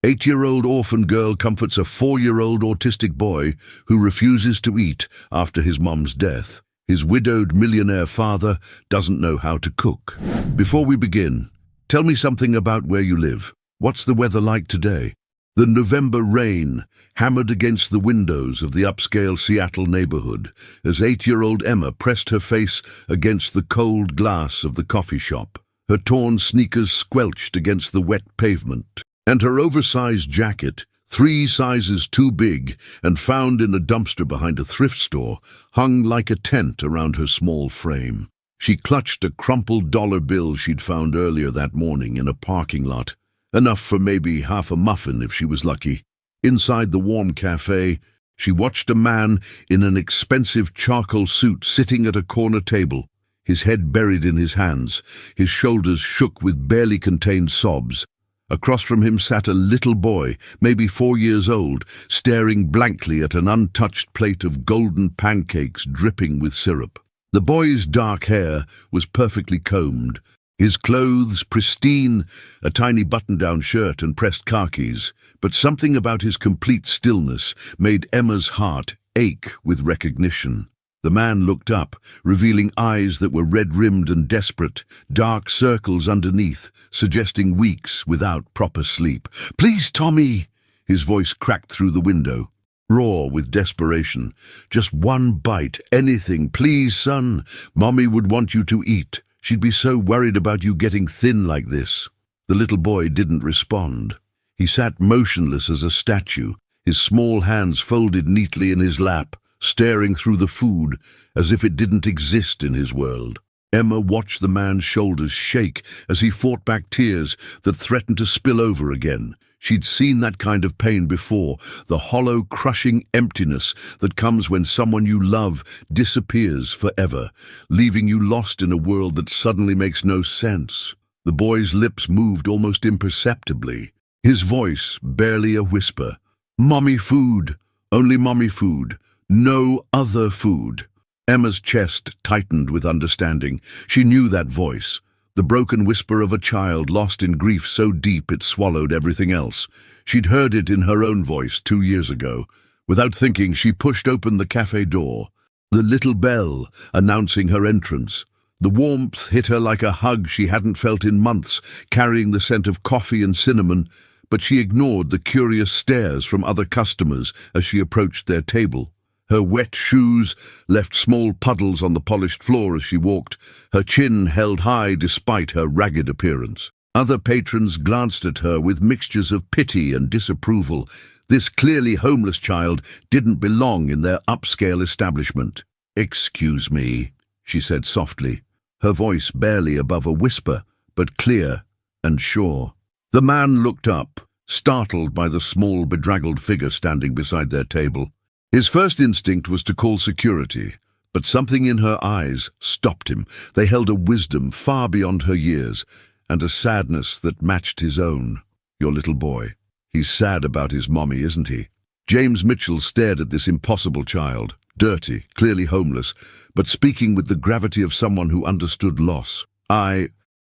8-year-old orphan girl comforts a 4-year-old autistic boy who refuses to eat after his mom's death. His widowed millionaire father doesn't know how to cook. Before we begin, tell me something about where you live. What's the weather like today? The November rain hammered against the windows of the upscale Seattle neighborhood as 8-year-old Emma pressed her face against the cold glass of the coffee shop. Her torn sneakers squelched against the wet pavement, and her oversized jacket, 3 sizes too big and found in a dumpster behind a thrift store, hung like a tent around her small frame. She clutched a crumpled dollar bill she'd found earlier that morning in a parking lot, enough for maybe half a muffin if she was lucky. Inside the warm cafe, she watched a man in an expensive charcoal suit sitting at a corner table, his head buried in his hands, his shoulders shook with barely contained sobs. Across from him sat a little boy, maybe 4 years old, staring blankly at an untouched plate of golden pancakes dripping with syrup. The boy's dark hair was perfectly combed, his clothes pristine, a tiny button-down shirt and pressed khakis, but something about his complete stillness made Emma's heart ache with recognition. The man looked up, revealing eyes that were red-rimmed and desperate, dark circles underneath, suggesting weeks without proper sleep. "Please, Tommy!" His voice cracked through the window, raw with desperation. "Just one bite, anything, please, son. Mommy would want you to eat. She'd be so worried about you getting thin like this." The little boy didn't respond. He sat motionless as a statue, his small hands folded neatly in his lap, staring through the food as if it didn't exist in his world. Emma watched the man's shoulders shake as he fought back tears that threatened to spill over again. She'd seen that kind of pain before, the hollow, crushing emptiness that comes when someone you love disappears forever, leaving you lost in a world that suddenly makes no sense. The boy's lips moved almost imperceptibly, his voice barely a whisper. "Mommy food, only mommy food. No other food." Emma's chest tightened with understanding. She knew that voice, the broken whisper of a child lost in grief so deep it swallowed everything else. She'd heard it in her own voice 2 years ago. Without thinking, she pushed open the cafe door, the little bell announcing her entrance. The warmth hit her like a hug she hadn't felt in months, carrying the scent of coffee and cinnamon, but she ignored the curious stares from other customers as she approached their table. Her wet shoes left small puddles on the polished floor as she walked, her chin held high despite her ragged appearance. Other patrons glanced at her with mixtures of pity and disapproval. This clearly homeless child didn't belong in their upscale establishment. "Excuse me," she said softly, her voice barely above a whisper, but clear and sure. The man looked up, startled by the small, bedraggled figure standing beside their table. His first instinct was to call security, but something in her eyes stopped him. They held a wisdom far beyond her years, and a sadness that matched his own. "Your little boy. He's sad about his mommy, isn't he?" James Mitchell stared at this impossible child, dirty, clearly homeless, but speaking with the gravity of someone who understood loss.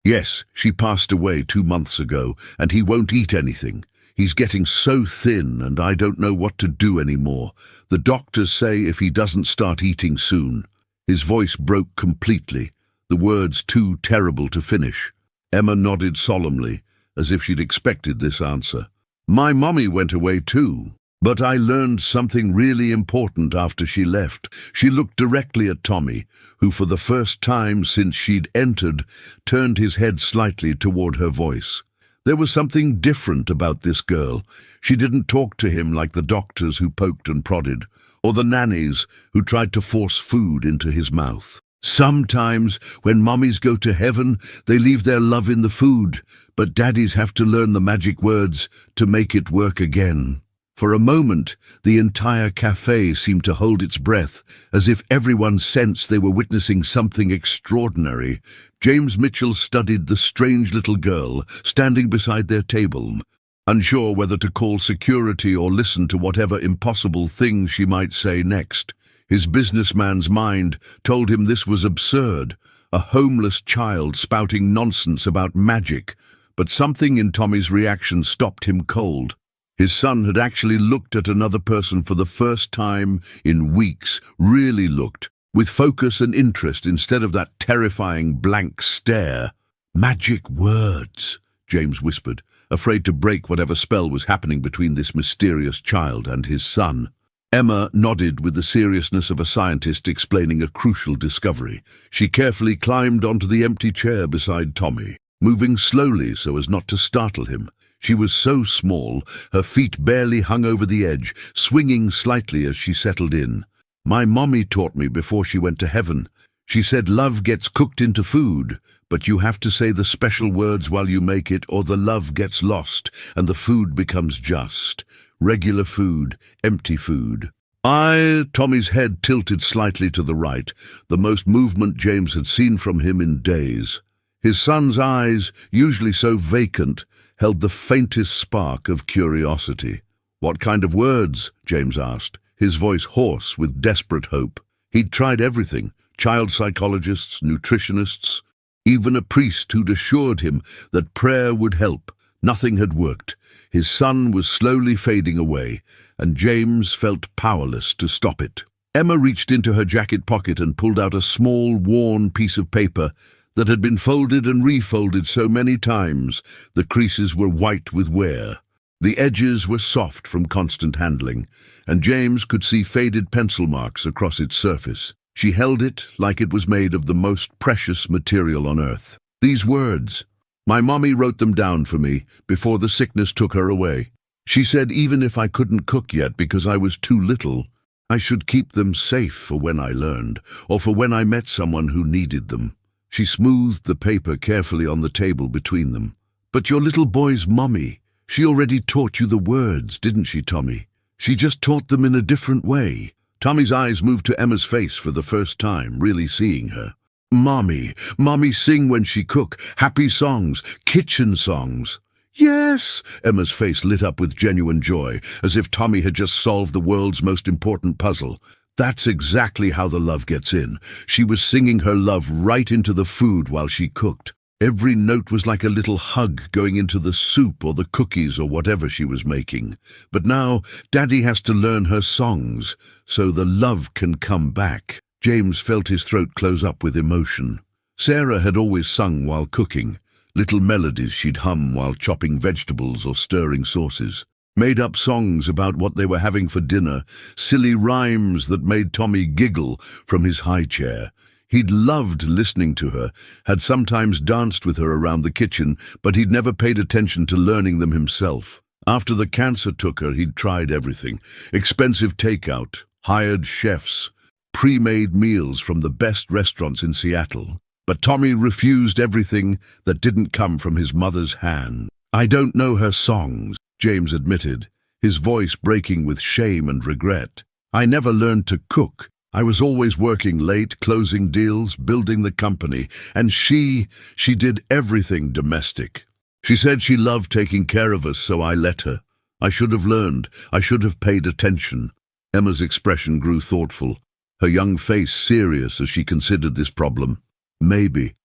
Yes, she passed away 2 months ago, and he won't eat anything. He's getting so thin, and I don't know what to do anymore. The doctors say if he doesn't start eating soon." His voice broke completely, the words too terrible to finish. Emma nodded solemnly, as if she'd expected this answer. "My mommy went away too, but I learned something really important after she left." She looked directly at Tommy, who for the first time since she'd entered, turned his head slightly toward her voice. There was something different about this girl. She didn't talk to him like the doctors who poked and prodded, or the nannies who tried to force food into his mouth. "Sometimes, when mommies go to heaven, they leave their love in the food, but daddies have to learn the magic words to make it work again." For a moment, the entire cafe seemed to hold its breath, as if everyone sensed they were witnessing something extraordinary. James Mitchell studied the strange little girl standing beside their table, unsure whether to call security or listen to whatever impossible thing she might say next. His businessman's mind told him this was absurd, a homeless child spouting nonsense about magic, but something in Tommy's reaction stopped him cold. His son had actually looked at another person for the first time in weeks, really looked, with focus and interest instead of that terrifying blank stare. "Magic words," James whispered, afraid to break whatever spell was happening between this mysterious child and his son. Emma nodded with the seriousness of a scientist explaining a crucial discovery. She carefully climbed onto the empty chair beside Tommy, moving slowly so as not to startle him. She was so small, her feet barely hung over the edge, swinging slightly as she settled in. "My mommy taught me before she went to heaven. She said love gets cooked into food, but you have to say the special words while you make it or the love gets lost and the food becomes just. Regular food, empty food." Tommy's head tilted slightly to the right, the most movement James had seen from him in days. His son's eyes, usually so vacant, held the faintest spark of curiosity. "What kind of words?" James asked, his voice hoarse with desperate hope. He'd tried everything, child psychologists, nutritionists, even a priest who'd assured him that prayer would help. Nothing had worked. His son was slowly fading away, and James felt powerless to stop it. Emma reached into her jacket pocket and pulled out a small, worn piece of paper that had been folded and refolded so many times the creases were white with wear. The edges were soft from constant handling, and James could see faded pencil marks across its surface. She held it like it was made of the most precious material on earth. "These words. My mommy wrote them down for me before the sickness took her away. She said even if I couldn't cook yet because I was too little, I should keep them safe for when I learned, or for when I met someone who needed them." She smoothed the paper carefully on the table between them. "But your little boy's mommy, she already taught you the words, didn't she, Tommy? She just taught them in a different way." Tommy's eyes moved to Emma's face for the first time, really seeing her. Mommy sing when she cook, happy songs, kitchen songs." "Yes!" Emma's face lit up with genuine joy, as if Tommy had just solved the world's most important puzzle. That's exactly how the love gets in. She was singing her love right into the food while she cooked. Every note was like a little hug going into the soup or the cookies or whatever she was making. But now, Daddy has to learn her songs, so the love can come back. James felt his throat close up with emotion. Sarah had always sung while cooking, little melodies she'd hum while chopping vegetables or stirring sauces. Made-up songs about what they were having for dinner, silly rhymes that made Tommy giggle from his high chair. He'd loved listening to her, had sometimes danced with her around the kitchen, but he'd never paid attention to learning them himself. After the cancer took her, he'd tried everything. Expensive takeout, hired chefs, pre-made meals from the best restaurants in Seattle. But Tommy refused everything that didn't come from his mother's hand. "I don't know her songs," James admitted, his voice breaking with shame and regret. "I never learned to cook. I was always working late, closing deals, building the company, and she did everything domestic. She said she loved taking care of us, so I let her. I should have learned. I should have paid attention." Emma's expression grew thoughtful, her young face serious as she considered this problem. Maybe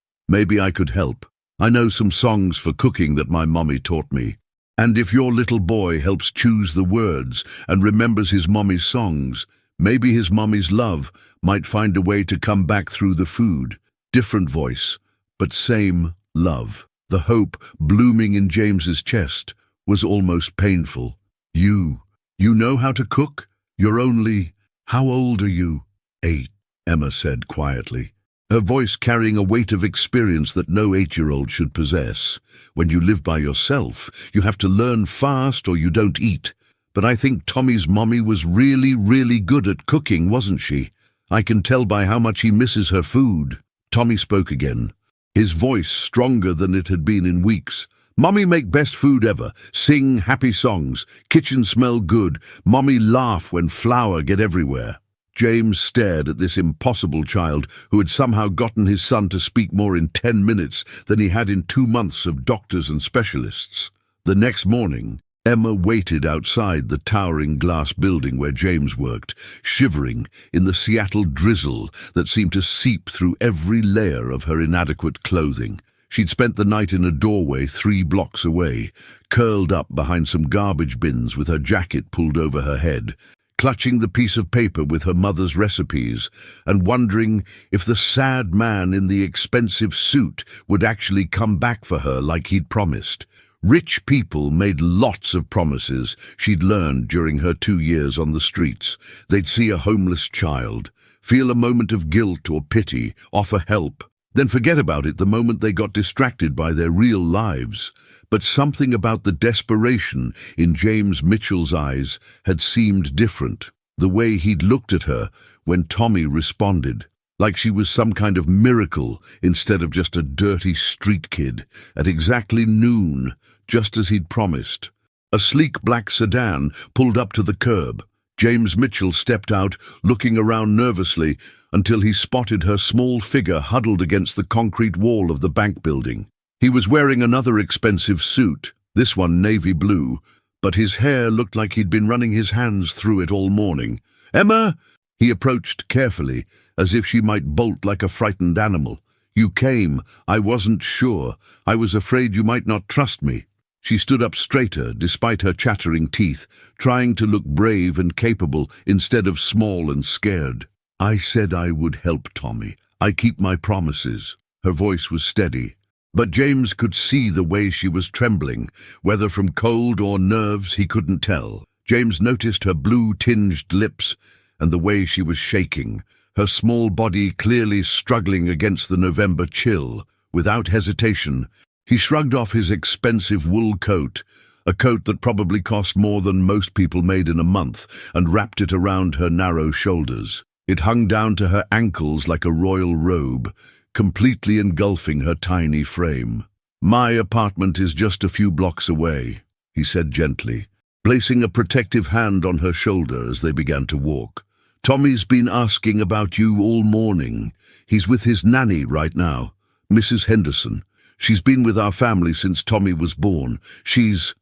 I could help. I know some songs for cooking that my mommy taught me. And if your little boy helps choose the words and remembers his mommy's songs, maybe his mommy's love might find a way to come back through the food. Different voice, but same love." The hope blooming in James's chest was almost painful. You know how to cook? How old are you?" "8, Emma said quietly, her voice carrying a weight of experience that no 8-year-old should possess. "When you live by yourself, you have to learn fast or you don't eat. But I think Tommy's mommy was really, really good at cooking, wasn't she? I can tell by how much he misses her food." Tommy spoke again, his voice stronger than it had been in weeks. "Mommy make best food ever, sing happy songs, kitchen smell good, mommy laugh when flour get everywhere." James stared at this impossible child who had somehow gotten his son to speak more in 10 minutes than he had in 2 months of doctors and specialists. The next morning, Emma waited outside the towering glass building where James worked, shivering in the Seattle drizzle that seemed to seep through every layer of her inadequate clothing. She'd spent the night in a doorway 3 blocks away, curled up behind some garbage bins with her jacket pulled over her head, clutching the piece of paper with her mother's recipes and wondering if the sad man in the expensive suit would actually come back for her like he'd promised. Rich people made lots of promises, she'd learned during her 2 years on the streets. They'd see a homeless child, feel a moment of guilt or pity, offer help, then forget about it the moment they got distracted by their real lives. But something about the desperation in James Mitchell's eyes had seemed different. The way he'd looked at her when Tommy responded, like she was some kind of miracle instead of just a dirty street kid, at exactly noon, just as he'd promised. A sleek black sedan pulled up to the curb. James Mitchell stepped out, looking around nervously, until he spotted her small figure huddled against the concrete wall of the bank building. He was wearing another expensive suit, this one navy blue, but his hair looked like he'd been running his hands through it all morning. "Emma!" He approached carefully, as if she might bolt like a frightened animal. "You came. I wasn't sure. I was afraid you might not trust me." She stood up straighter, despite her chattering teeth, trying to look brave and capable instead of small and scared. "I said I would help, Tommy. I keep my promises." Her voice was steady, but James could see the way she was trembling, whether from cold or nerves he couldn't tell. James noticed her blue-tinged lips and the way she was shaking, her small body clearly struggling against the November chill. Without hesitation, he shrugged off his expensive wool coat, a coat that probably cost more than most people made in a month, and wrapped it around her narrow shoulders. It hung down to her ankles like a royal robe, completely engulfing her tiny frame. "My apartment is just a few blocks away," he said gently, placing a protective hand on her shoulder as they began to walk. "Tommy's been asking about you all morning. He's with his nanny right now, Mrs. Henderson. She's been with our family since Tommy was born. She's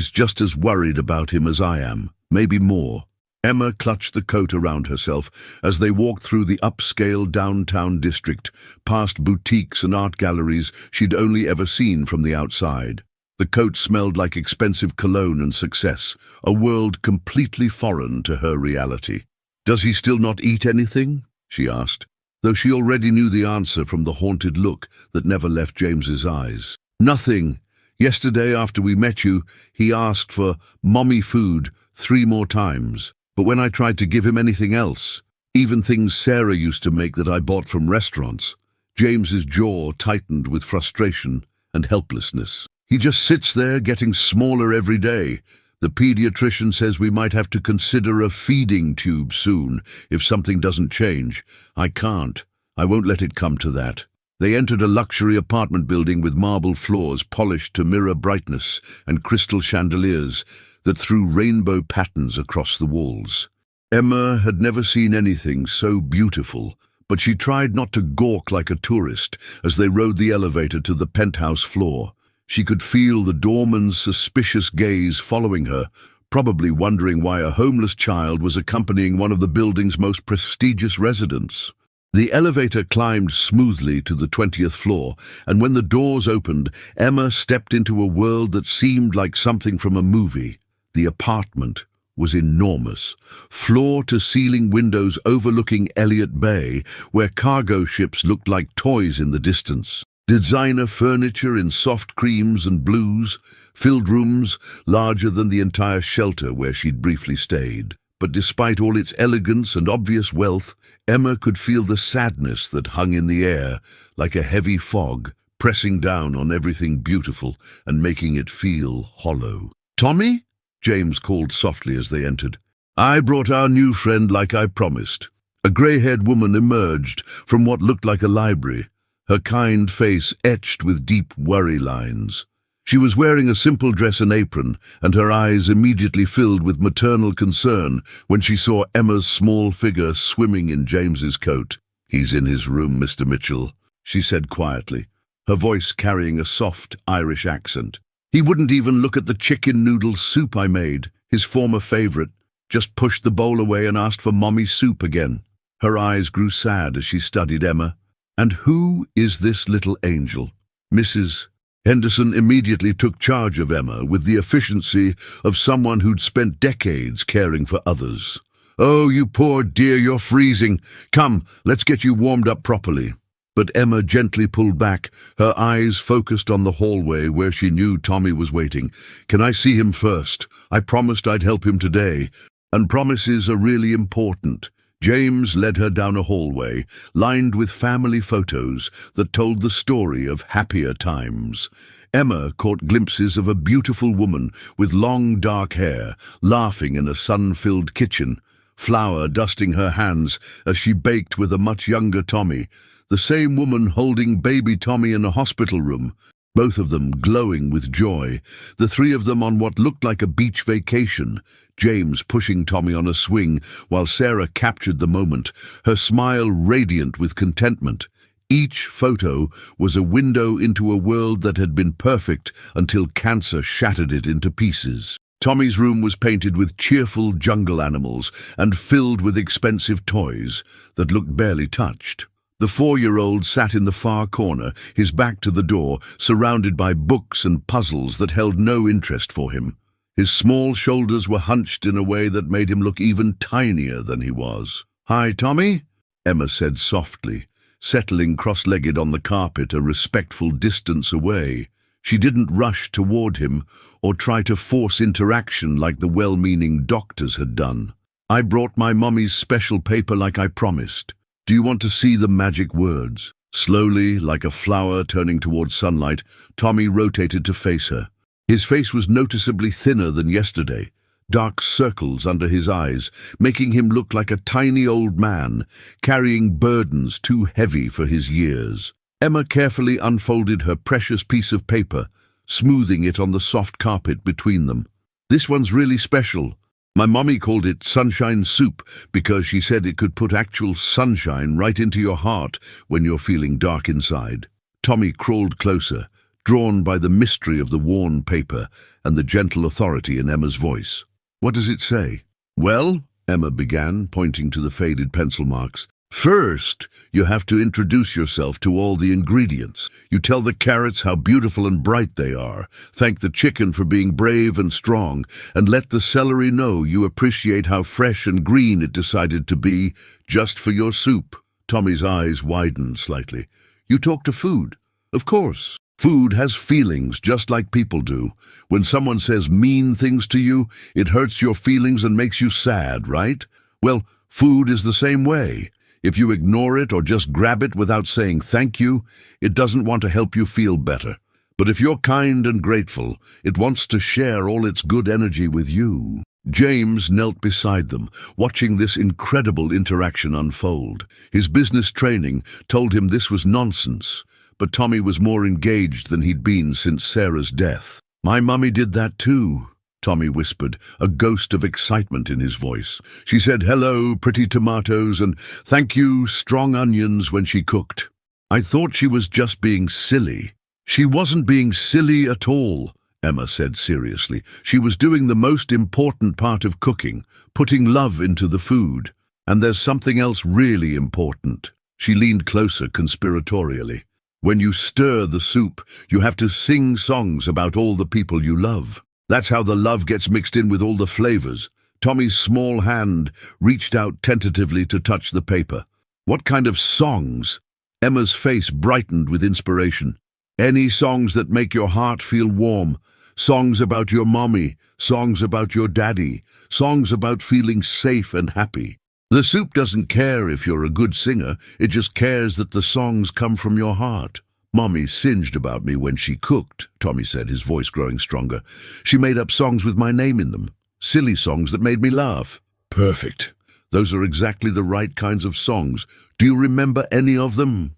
just as worried about him as I am, maybe more." Emma clutched the coat around herself as they walked through the upscale downtown district, past boutiques and art galleries she'd only ever seen from the outside. The coat smelled like expensive cologne and success, a world completely foreign to her reality. "Does he still not eat anything?" she asked, though she already knew the answer from the haunted look that never left James's eyes. "Nothing. Yesterday, after we met you, he asked for mommy food 3 more times. But when I tried to give him anything else, even things Sarah used to make that I bought from restaurants," James's jaw tightened with frustration and helplessness. "He just sits there getting smaller every day. The pediatrician says we might have to consider a feeding tube soon if something doesn't change. I can't. I won't let it come to that." They entered a luxury apartment building with marble floors polished to mirror brightness and crystal chandeliers that threw rainbow patterns across the walls. Emma had never seen anything so beautiful, but she tried not to gawk like a tourist as they rode the elevator to the penthouse floor. She could feel the doorman's suspicious gaze following her, probably wondering why a homeless child was accompanying one of the building's most prestigious residents. The elevator climbed smoothly to the 20th floor, and when the doors opened, Emma stepped into a world that seemed like something from a movie. The apartment was enormous, floor-to-ceiling windows overlooking Elliott Bay, where cargo ships looked like toys in the distance. Designer furniture in soft creams and blues filled rooms larger than the entire shelter where she'd briefly stayed. But despite all its elegance and obvious wealth, Emma could feel the sadness that hung in the air like a heavy fog, pressing down on everything beautiful and making it feel hollow. "Tommy?" James called softly as they entered. "I brought our new friend like I promised." A grey-haired woman emerged from what looked like a library, her kind face etched with deep worry lines. She was wearing a simple dress and apron, and her eyes immediately filled with maternal concern when she saw Emma's small figure swimming in James's coat. "He's in his room, Mr. Mitchell," she said quietly, her voice carrying a soft Irish accent. "He wouldn't even look at the chicken noodle soup I made, his former favorite, just pushed the bowl away and asked for mommy's soup again." Her eyes grew sad as she studied Emma, And who is this little angel? Mrs. Henderson immediately took charge of Emma with the efficiency of someone who'd spent decades caring for others. "Oh, you poor dear, you're freezing. Come, let's get you warmed up properly." But Emma gently pulled back, her eyes focused on the hallway where she knew Tommy was waiting. "Can I see him first? I promised I'd help him today. And promises are really important." James led her down a hallway, lined with family photos that told the story of happier times. Emma caught glimpses of a beautiful woman with long dark hair, laughing in a sun-filled kitchen, flour dusting her hands as she baked with a much younger Tommy, the same woman holding baby Tommy in a hospital room, both of them glowing with joy, the three of them on what looked like a beach vacation, James pushing Tommy on a swing while Sarah captured the moment, her smile radiant with contentment. Each photo was a window into a world that had been perfect until cancer shattered it into pieces. Tommy's room was painted with cheerful jungle animals and filled with expensive toys that looked barely touched. The 4-year-old sat in the far corner, his back to the door, surrounded by books and puzzles that held no interest for him. His small shoulders were hunched in a way that made him look even tinier than he was. "Hi, Tommy," Emma said softly, settling cross-legged on the carpet a respectful distance away. She didn't rush toward him or try to force interaction like the well-meaning doctors had done. "I brought my mommy's special paper like I promised. Do you want to see the magic words?" Slowly, like a flower turning towards sunlight, Tommy rotated to face her. His face was noticeably thinner than yesterday, dark circles under his eyes, making him look like a tiny old man, carrying burdens too heavy for his years. Emma carefully unfolded her precious piece of paper, smoothing it on the soft carpet between them. "This one's really special. My mommy called it sunshine soup because she said it could put actual sunshine right into your heart when you're feeling dark inside." Tommy crawled closer, drawn by the mystery of the worn paper and the gentle authority in Emma's voice. "What does it say?" "Well," Emma began, pointing to the faded pencil marks, "first, you have to introduce yourself to all the ingredients. You tell the carrots how beautiful and bright they are, thank the chicken for being brave and strong, and let the celery know you appreciate how fresh and green it decided to be just for your soup." Tommy's eyes widened slightly. "You talk to food?" "Of course. Food has feelings just like people do. When someone says mean things to you, it hurts your feelings and makes you sad, right? Well, food is the same way. If you ignore it or just grab it without saying thank you, it doesn't want to help you feel better. But if you're kind and grateful, it wants to share all its good energy with you." James knelt beside them, watching this incredible interaction unfold. His business training told him this was nonsense, but Tommy was more engaged than he'd been since Sarah's death. "My mummy did that too," Tommy whispered, a ghost of excitement in his voice. "She said hello, pretty tomatoes, and thank you, strong onions when she cooked. I thought she was just being silly." "She wasn't being silly at all," Emma said seriously. "She was doing the most important part of cooking, putting love into the food. And there's something else really important." She leaned closer conspiratorially. "When you stir the soup, you have to sing songs about all the people you love. That's how the love gets mixed in with all the flavors." Tommy's small hand reached out tentatively to touch the paper. "What kind of songs?" Emma's face brightened with inspiration. "Any songs that make your heart feel warm. Songs about your mommy, songs about your daddy, songs about feeling safe and happy. The soup doesn't care if you're a good singer, it just cares that the songs come from your heart." "Mommy singed about me when she cooked," Tommy said, his voice growing stronger. "She made up songs with my name in them, silly songs that made me laugh." "Perfect. Those are exactly the right kinds of songs. Do you remember any of them?"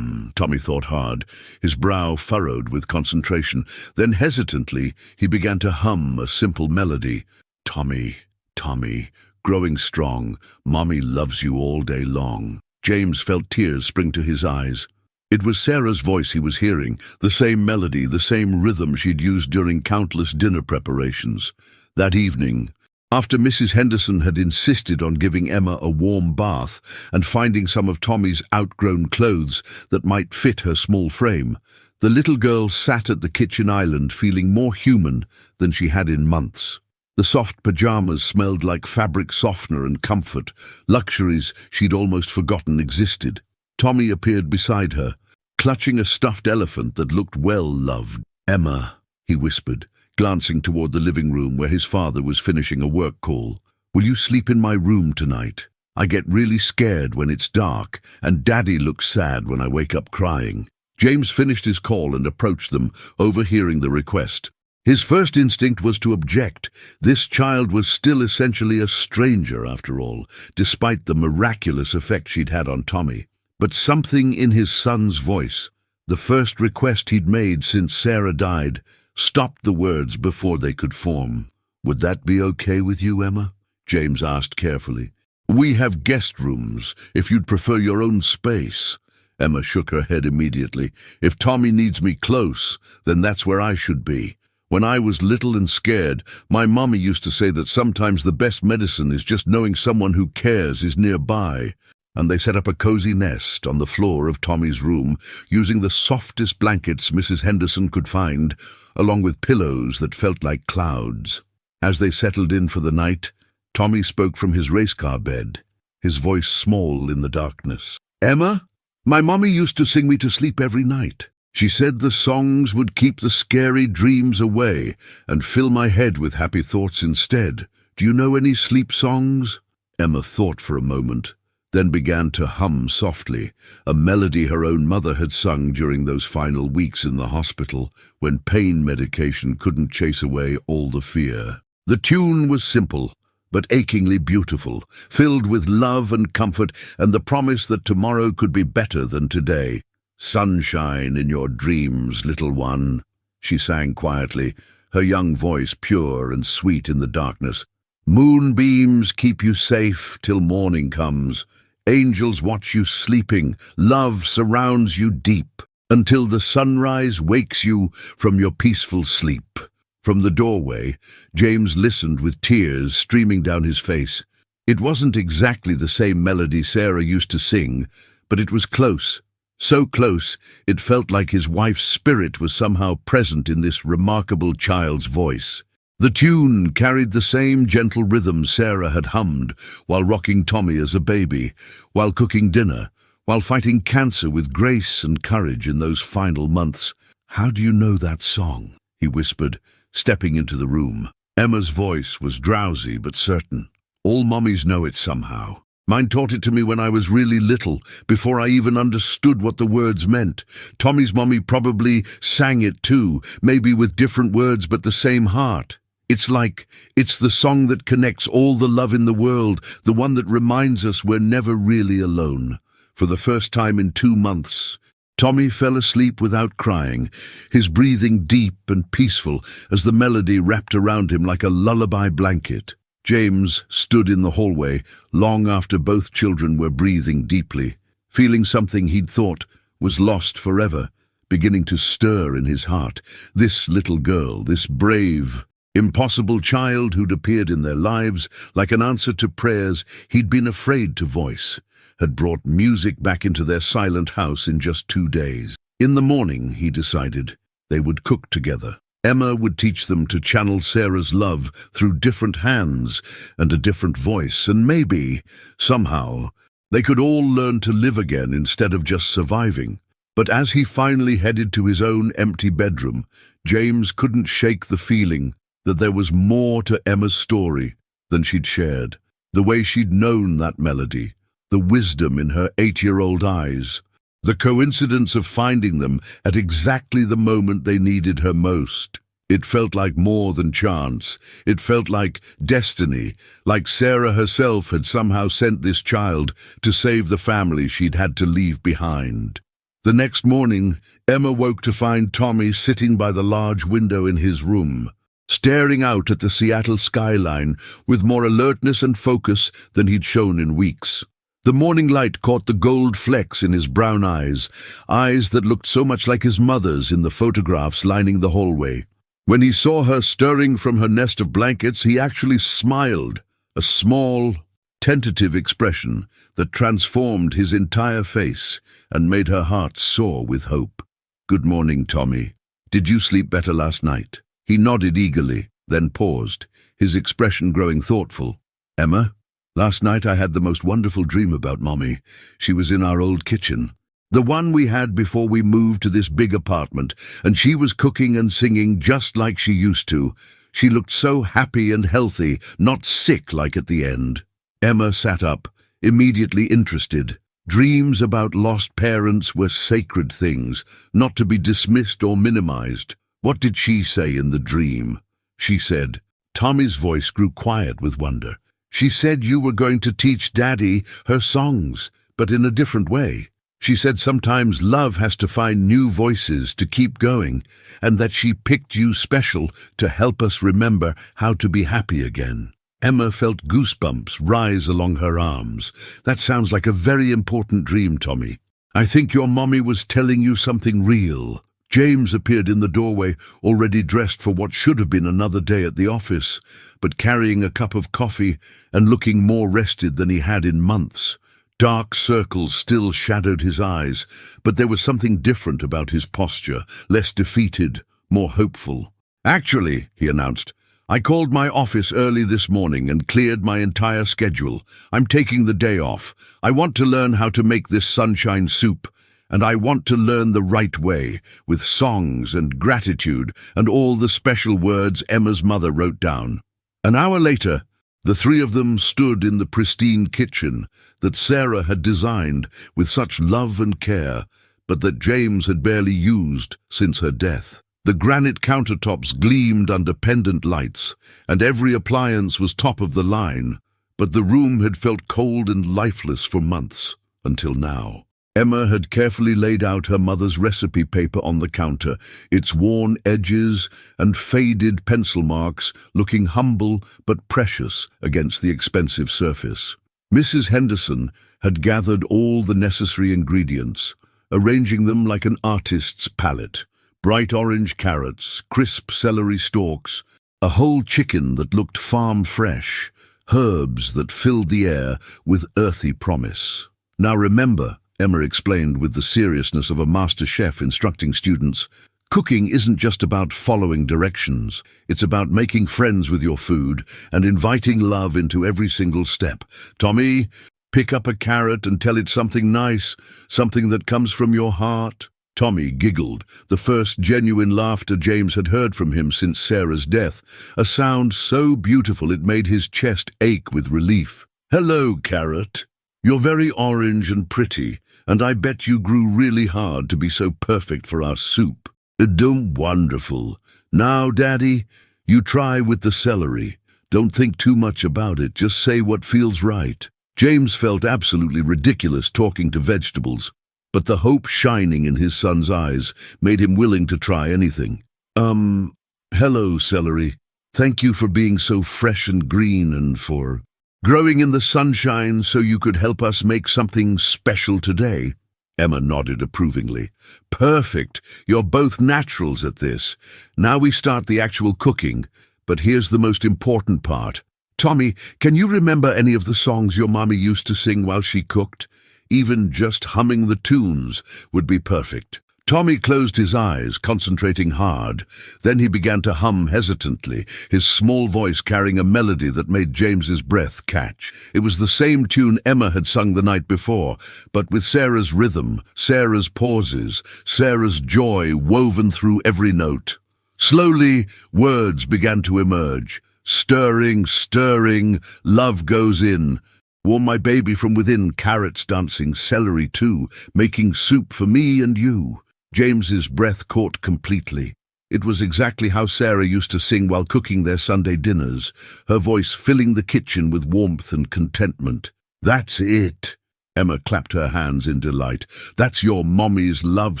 Tommy thought hard, his brow furrowed with concentration. Then hesitantly, he began to hum a simple melody. "Tommy, Tommy, growing strong, Mommy loves you all day long." James felt tears spring to his eyes. It was Sarah's voice he was hearing, the same melody, the same rhythm she'd used during countless dinner preparations. That evening, After Mrs. Henderson had insisted on giving Emma a warm bath and finding some of Tommy's outgrown clothes that might fit her small frame, the little girl sat at the kitchen island feeling more human than she had in months. The soft pajamas smelled like fabric softener and comfort, luxuries she'd almost forgotten existed. Tommy appeared beside her, clutching a stuffed elephant that looked well loved. "Emma," he whispered, glancing toward the living room where his father was finishing a work call. "Will you sleep in my room tonight? I get really scared when it's dark, and Daddy looks sad when I wake up crying." James finished his call and approached them, overhearing the request. His first instinct was to object. This child was still essentially a stranger, after all, despite the miraculous effect she'd had on Tommy. But something in his son's voice, the first request he'd made since Sarah died, stopped the words before they could form. "Would that be okay with you, Emma?" James asked carefully. "We have guest rooms, if you'd prefer your own space." Emma shook her head immediately. "If Tommy needs me close, then that's where I should be. When I was little and scared, my mommy used to say that sometimes the best medicine is just knowing someone who cares is nearby." And they set up a cozy nest on the floor of Tommy's room, using the softest blankets Mrs. Henderson could find, along with pillows that felt like clouds. As they settled in for the night, Tommy spoke from his race car bed, his voice small in the darkness. "Emma, my mommy used to sing me to sleep every night. She said the songs would keep the scary dreams away and fill my head with happy thoughts instead. Do you know any sleep songs?" Emma thought for a moment, then began to hum softly, a melody her own mother had sung during those final weeks in the hospital, when pain medication couldn't chase away all the fear. The tune was simple, but achingly beautiful, filled with love and comfort and the promise that tomorrow could be better than today. "Sunshine in your dreams, little one," she sang quietly, her young voice pure and sweet in the darkness. "Moonbeams keep you safe till morning comes. Angels watch you sleeping. Love surrounds you deep, until the sunrise wakes you from your peaceful sleep." From the doorway, James listened with tears streaming down his face. It wasn't exactly the same melody Sarah used to sing, but it was close. So close, it felt like his wife's spirit was somehow present in this remarkable child's voice. The tune carried the same gentle rhythm Sarah had hummed while rocking Tommy as a baby, while cooking dinner, while fighting cancer with grace and courage in those final months. "How do you know that song?" he whispered, stepping into the room. Emma's voice was drowsy but certain. "All mommies know it somehow. Mine taught it to me when I was really little, before I even understood what the words meant. Tommy's mommy probably sang it too, maybe with different words but the same heart. It's the song that connects all the love in the world, the one that reminds us we're never really alone." For the first time in 2 months, Tommy fell asleep without crying, his breathing deep and peaceful as the melody wrapped around him like a lullaby blanket. James stood in the hallway long after both children were breathing deeply, feeling something he'd thought was lost forever, beginning to stir in his heart. This little girl, this brave, impossible child who'd appeared in their lives like an answer to prayers he'd been afraid to voice, had brought music back into their silent house in just 2 days. In the morning, he decided, they would cook together. Emma would teach them to channel Sarah's love through different hands and a different voice, and maybe, somehow, they could all learn to live again instead of just surviving. But as he finally headed to his own empty bedroom, James couldn't shake the feeling that there was more to Emma's story than she'd shared. The way she'd known that melody, the wisdom in her 8-year-old eyes, the coincidence of finding them at exactly the moment they needed her most. It felt like more than chance. It felt like destiny, like Sarah herself had somehow sent this child to save the family she'd had to leave behind. The next morning, Emma woke to find Tommy sitting by the large window in his room, staring out at the Seattle skyline with more alertness and focus than he'd shown in weeks. The morning light caught the gold flecks in his brown eyes that looked so much like his mother's in the photographs lining the hallway. When he saw her stirring from her nest of blankets, he actually smiled, a small, tentative expression that transformed his entire face and made her heart soar with hope. "Good morning, Tommy. Did you sleep better last night?" He nodded eagerly, then paused, his expression growing thoughtful. "Emma, last night I had the most wonderful dream about Mommy. She was in our old kitchen, the one we had before we moved to this big apartment, and she was cooking and singing just like she used to. She looked so happy and healthy, not sick like at the end." Emma sat up, immediately interested. Dreams about lost parents were sacred things, not to be dismissed or minimized. "What did she say in the dream?" she said. Tommy's voice grew quiet with wonder. "She said you were going to teach Daddy her songs, but in a different way. She said sometimes love has to find new voices to keep going, and that she picked you special to help us remember how to be happy again." Emma felt goosebumps rise along her arms. "That sounds like a very important dream, Tommy. I think your mommy was telling you something real." James appeared in the doorway, already dressed for what should have been another day at the office, but carrying a cup of coffee and looking more rested than he had in months. Dark circles still shadowed his eyes, but there was something different about his posture, less defeated, more hopeful. "Actually," he announced, "I called my office early this morning and cleared my entire schedule. I'm taking the day off. I want to learn how to make this sunshine soup, and I want to learn the right way, with songs and gratitude and all the special words Emma's mother wrote down." An hour later, the three of them stood in the pristine kitchen that Sarah had designed with such love and care, but that James had barely used since her death. The granite countertops gleamed under pendant lights, and every appliance was top of the line, but the room had felt cold and lifeless for months, until now. Emma had carefully laid out her mother's recipe paper on the counter, its worn edges and faded pencil marks looking humble but precious against the expensive surface. Mrs. Henderson had gathered all the necessary ingredients, arranging them like an artist's palette. Bright orange carrots, crisp celery stalks, a whole chicken that looked farm fresh, herbs that filled the air with earthy promise. "Now remember," Emma explained with the seriousness of a master chef instructing students, "cooking isn't just about following directions. It's about making friends with your food and inviting love into every single step. Tommy, pick up a carrot and tell it something nice, something that comes from your heart." Tommy giggled, the first genuine laughter James had heard from him since Sarah's death, a sound so beautiful it made his chest ache with relief. "Hello, carrot. You're very orange and pretty, and I bet you grew really hard to be so perfect for our soup." Wonderful. Now, Daddy, you try with the celery. Don't think too much about it, just say what feels right." James felt absolutely ridiculous talking to vegetables, but the hope shining in his son's eyes made him willing to try anything. Hello, celery. Thank you for being so fresh and green and for growing in the sunshine so you could help us make something special today." Emma nodded approvingly. "Perfect. You're both naturals at this. Now we start the actual cooking, but here's the most important part. Tommy, can you remember any of the songs your mommy used to sing while she cooked? Even just humming the tunes would be perfect." Tommy closed his eyes, concentrating hard. Then he began to hum hesitantly, his small voice carrying a melody that made James's breath catch. It was the same tune Emma had sung the night before, but with Sarah's rhythm, Sarah's pauses, Sarah's joy woven through every note. Slowly, words began to emerge. Stirring, stirring, love goes in. Warm my baby from within, carrots dancing, celery too, making soup for me and you. James's breath caught completely. It was exactly how Sarah used to sing while cooking their Sunday dinners, her voice filling the kitchen with warmth and contentment. "That's it." Emma clapped her hands in delight. "That's your mommy's love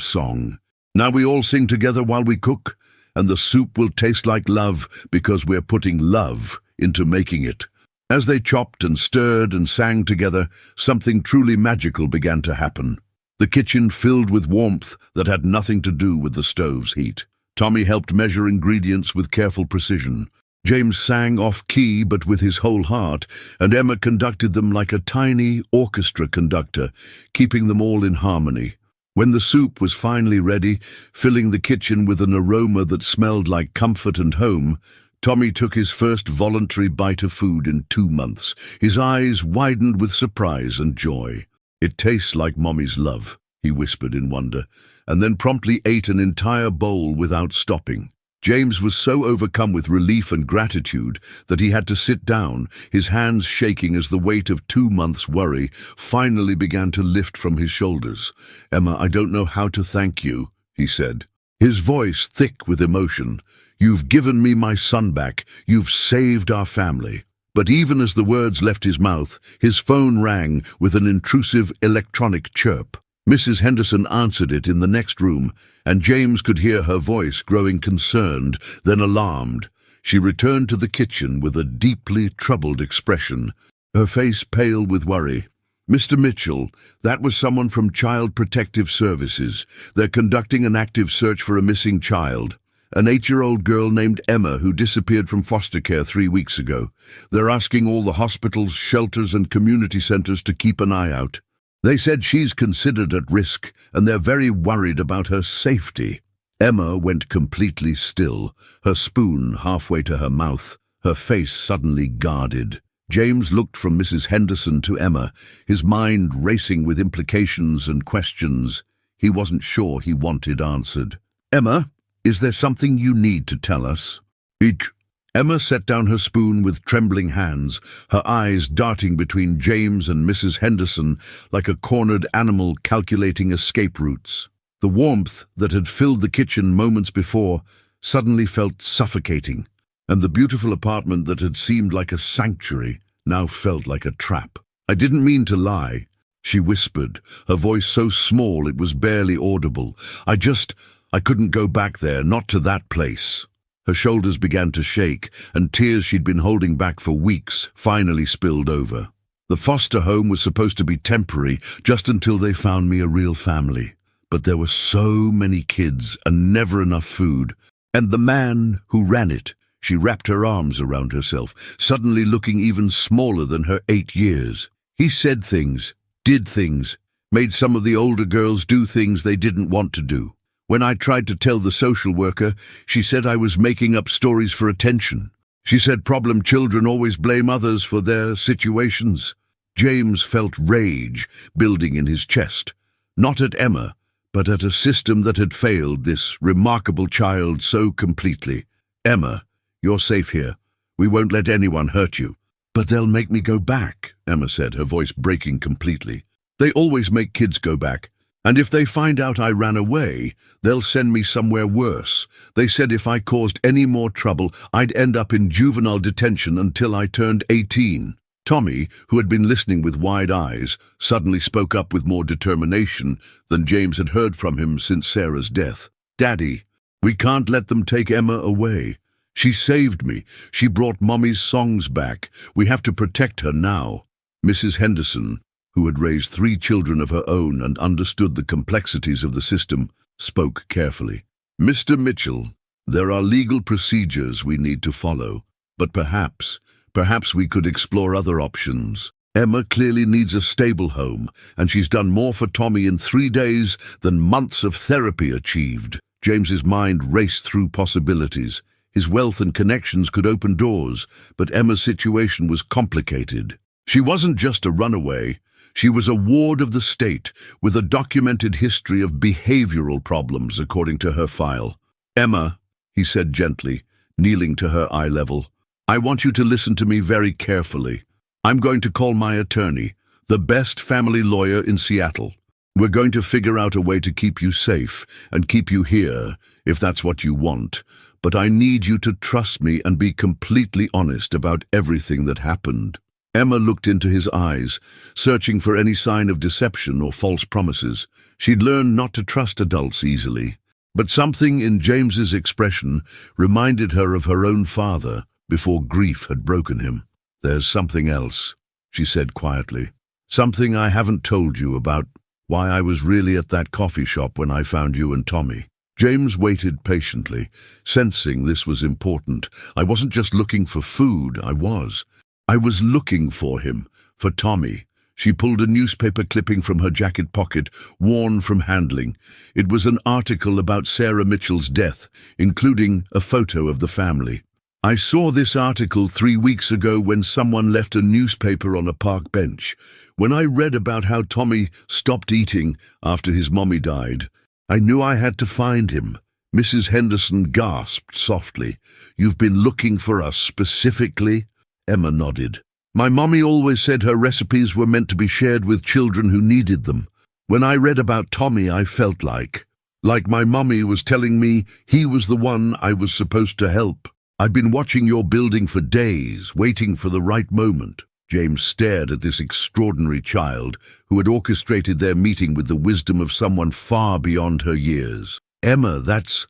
song. Now we all sing together while we cook, and the soup will taste like love because we're putting love into making it." As they chopped and stirred and sang together, something truly magical began to happen. The kitchen filled with warmth that had nothing to do with the stove's heat. Tommy helped measure ingredients with careful precision. James sang off-key but with his whole heart, and Emma conducted them like a tiny orchestra conductor, keeping them all in harmony. When the soup was finally ready, filling the kitchen with an aroma that smelled like comfort and home, Tommy took his first voluntary bite of food in 2 months. His eyes widened with surprise and joy. "It tastes like Mommy's love," he whispered in wonder, and then promptly ate an entire bowl without stopping. James was so overcome with relief and gratitude that he had to sit down, his hands shaking as the weight of 2 months' worry finally began to lift from his shoulders. "Emma, I don't know how to thank you," he said, his voice thick with emotion. "You've given me my son back. You've saved our family." But even as the words left his mouth, his phone rang with an intrusive electronic chirp. Mrs. Henderson answered it in the next room, and James could hear her voice growing concerned, then alarmed. She returned to the kitchen with a deeply troubled expression, her face pale with worry. "Mr. Mitchell, that was someone from Child Protective Services. They're conducting an active search for a missing child. An 8-year-old girl named Emma who disappeared from foster care 3 weeks ago. They're asking all the hospitals, shelters and community centers to keep an eye out. They said she's considered at risk, and they're very worried about her safety." Emma went completely still, her spoon halfway to her mouth, her face suddenly guarded. James looked from Mrs. Henderson to Emma, his mind racing with implications and questions he wasn't sure he wanted answered. "Emma, is there something you need to tell us?" Emma set down her spoon with trembling hands, her eyes darting between James and Mrs. Henderson like a cornered animal calculating escape routes. The warmth that had filled the kitchen moments before suddenly felt suffocating, and the beautiful apartment that had seemed like a sanctuary now felt like a trap. "I didn't mean to lie," she whispered, her voice so small it was barely audible. I couldn't go back there, not to that place." Her shoulders began to shake, and tears she'd been holding back for weeks finally spilled over. "The foster home was supposed to be temporary, just until they found me a real family. But there were so many kids and never enough food. And the man who ran it," she wrapped her arms around herself, suddenly looking even smaller than her 8 years. "He said things, did things, made some of the older girls do things they didn't want to do. When I tried to tell the social worker, she said I was making up stories for attention. She said problem children always blame others for their situations." James felt rage building in his chest, not at Emma, but at a system that had failed this remarkable child so completely. "Emma, you're safe here. We won't let anyone hurt you." "But they'll make me go back," Emma said, her voice breaking completely. "They always make kids go back. And if they find out I ran away, they'll send me somewhere worse. They said if I caused any more trouble, I'd end up in juvenile detention until I turned 18. Tommy, who had been listening with wide eyes, suddenly spoke up with more determination than James had heard from him since Sarah's death. "Daddy, we can't let them take Emma away. She saved me. She brought Mommy's songs back. We have to protect her now." Mrs. Henderson, who had raised 3 children of her own and understood the complexities of the system, spoke carefully. "Mr. Mitchell, there are legal procedures we need to follow, but perhaps we could explore other options. Emma clearly needs a stable home, and she's done more for Tommy in 3 days than months of therapy achieved." James's mind raced through possibilities. His wealth and connections could open doors, but Emma's situation was complicated. She wasn't just a runaway. She was a ward of the state, with a documented history of behavioral problems, according to her file. "Emma," he said gently, kneeling to her eye level, "I want you to listen to me very carefully. I'm going to call my attorney, the best family lawyer in Seattle. We're going to figure out a way to keep you safe and keep you here, if that's what you want. But I need you to trust me and be completely honest about everything that happened." Emma looked into his eyes, searching for any sign of deception or false promises. She'd learned not to trust adults easily. But something in James's expression reminded her of her own father before grief had broken him. "There's something else," she said quietly. "Something I haven't told you about why I was really at that coffee shop when I found you and Tommy." James waited patiently, sensing this was important. I wasn't just looking for food, I was looking for him, for Tommy. She pulled a newspaper clipping from her jacket pocket, worn from handling. It was an article about Sarah Mitchell's death, including a photo of the family. I saw this article 3 weeks ago when someone left a newspaper on a park bench. When I read about how Tommy stopped eating after his mommy died, I knew I had to find him. Mrs. Henderson gasped softly. "You've been looking for us specifically?" Emma nodded. "My mommy always said her recipes were meant to be shared with children who needed them. When I read about Tommy, I felt like my mommy was telling me he was the one I was supposed to help. I've been watching your building for days, waiting for the right moment." James stared at this extraordinary child who had orchestrated their meeting with the wisdom of someone far beyond her years. "Emma, that's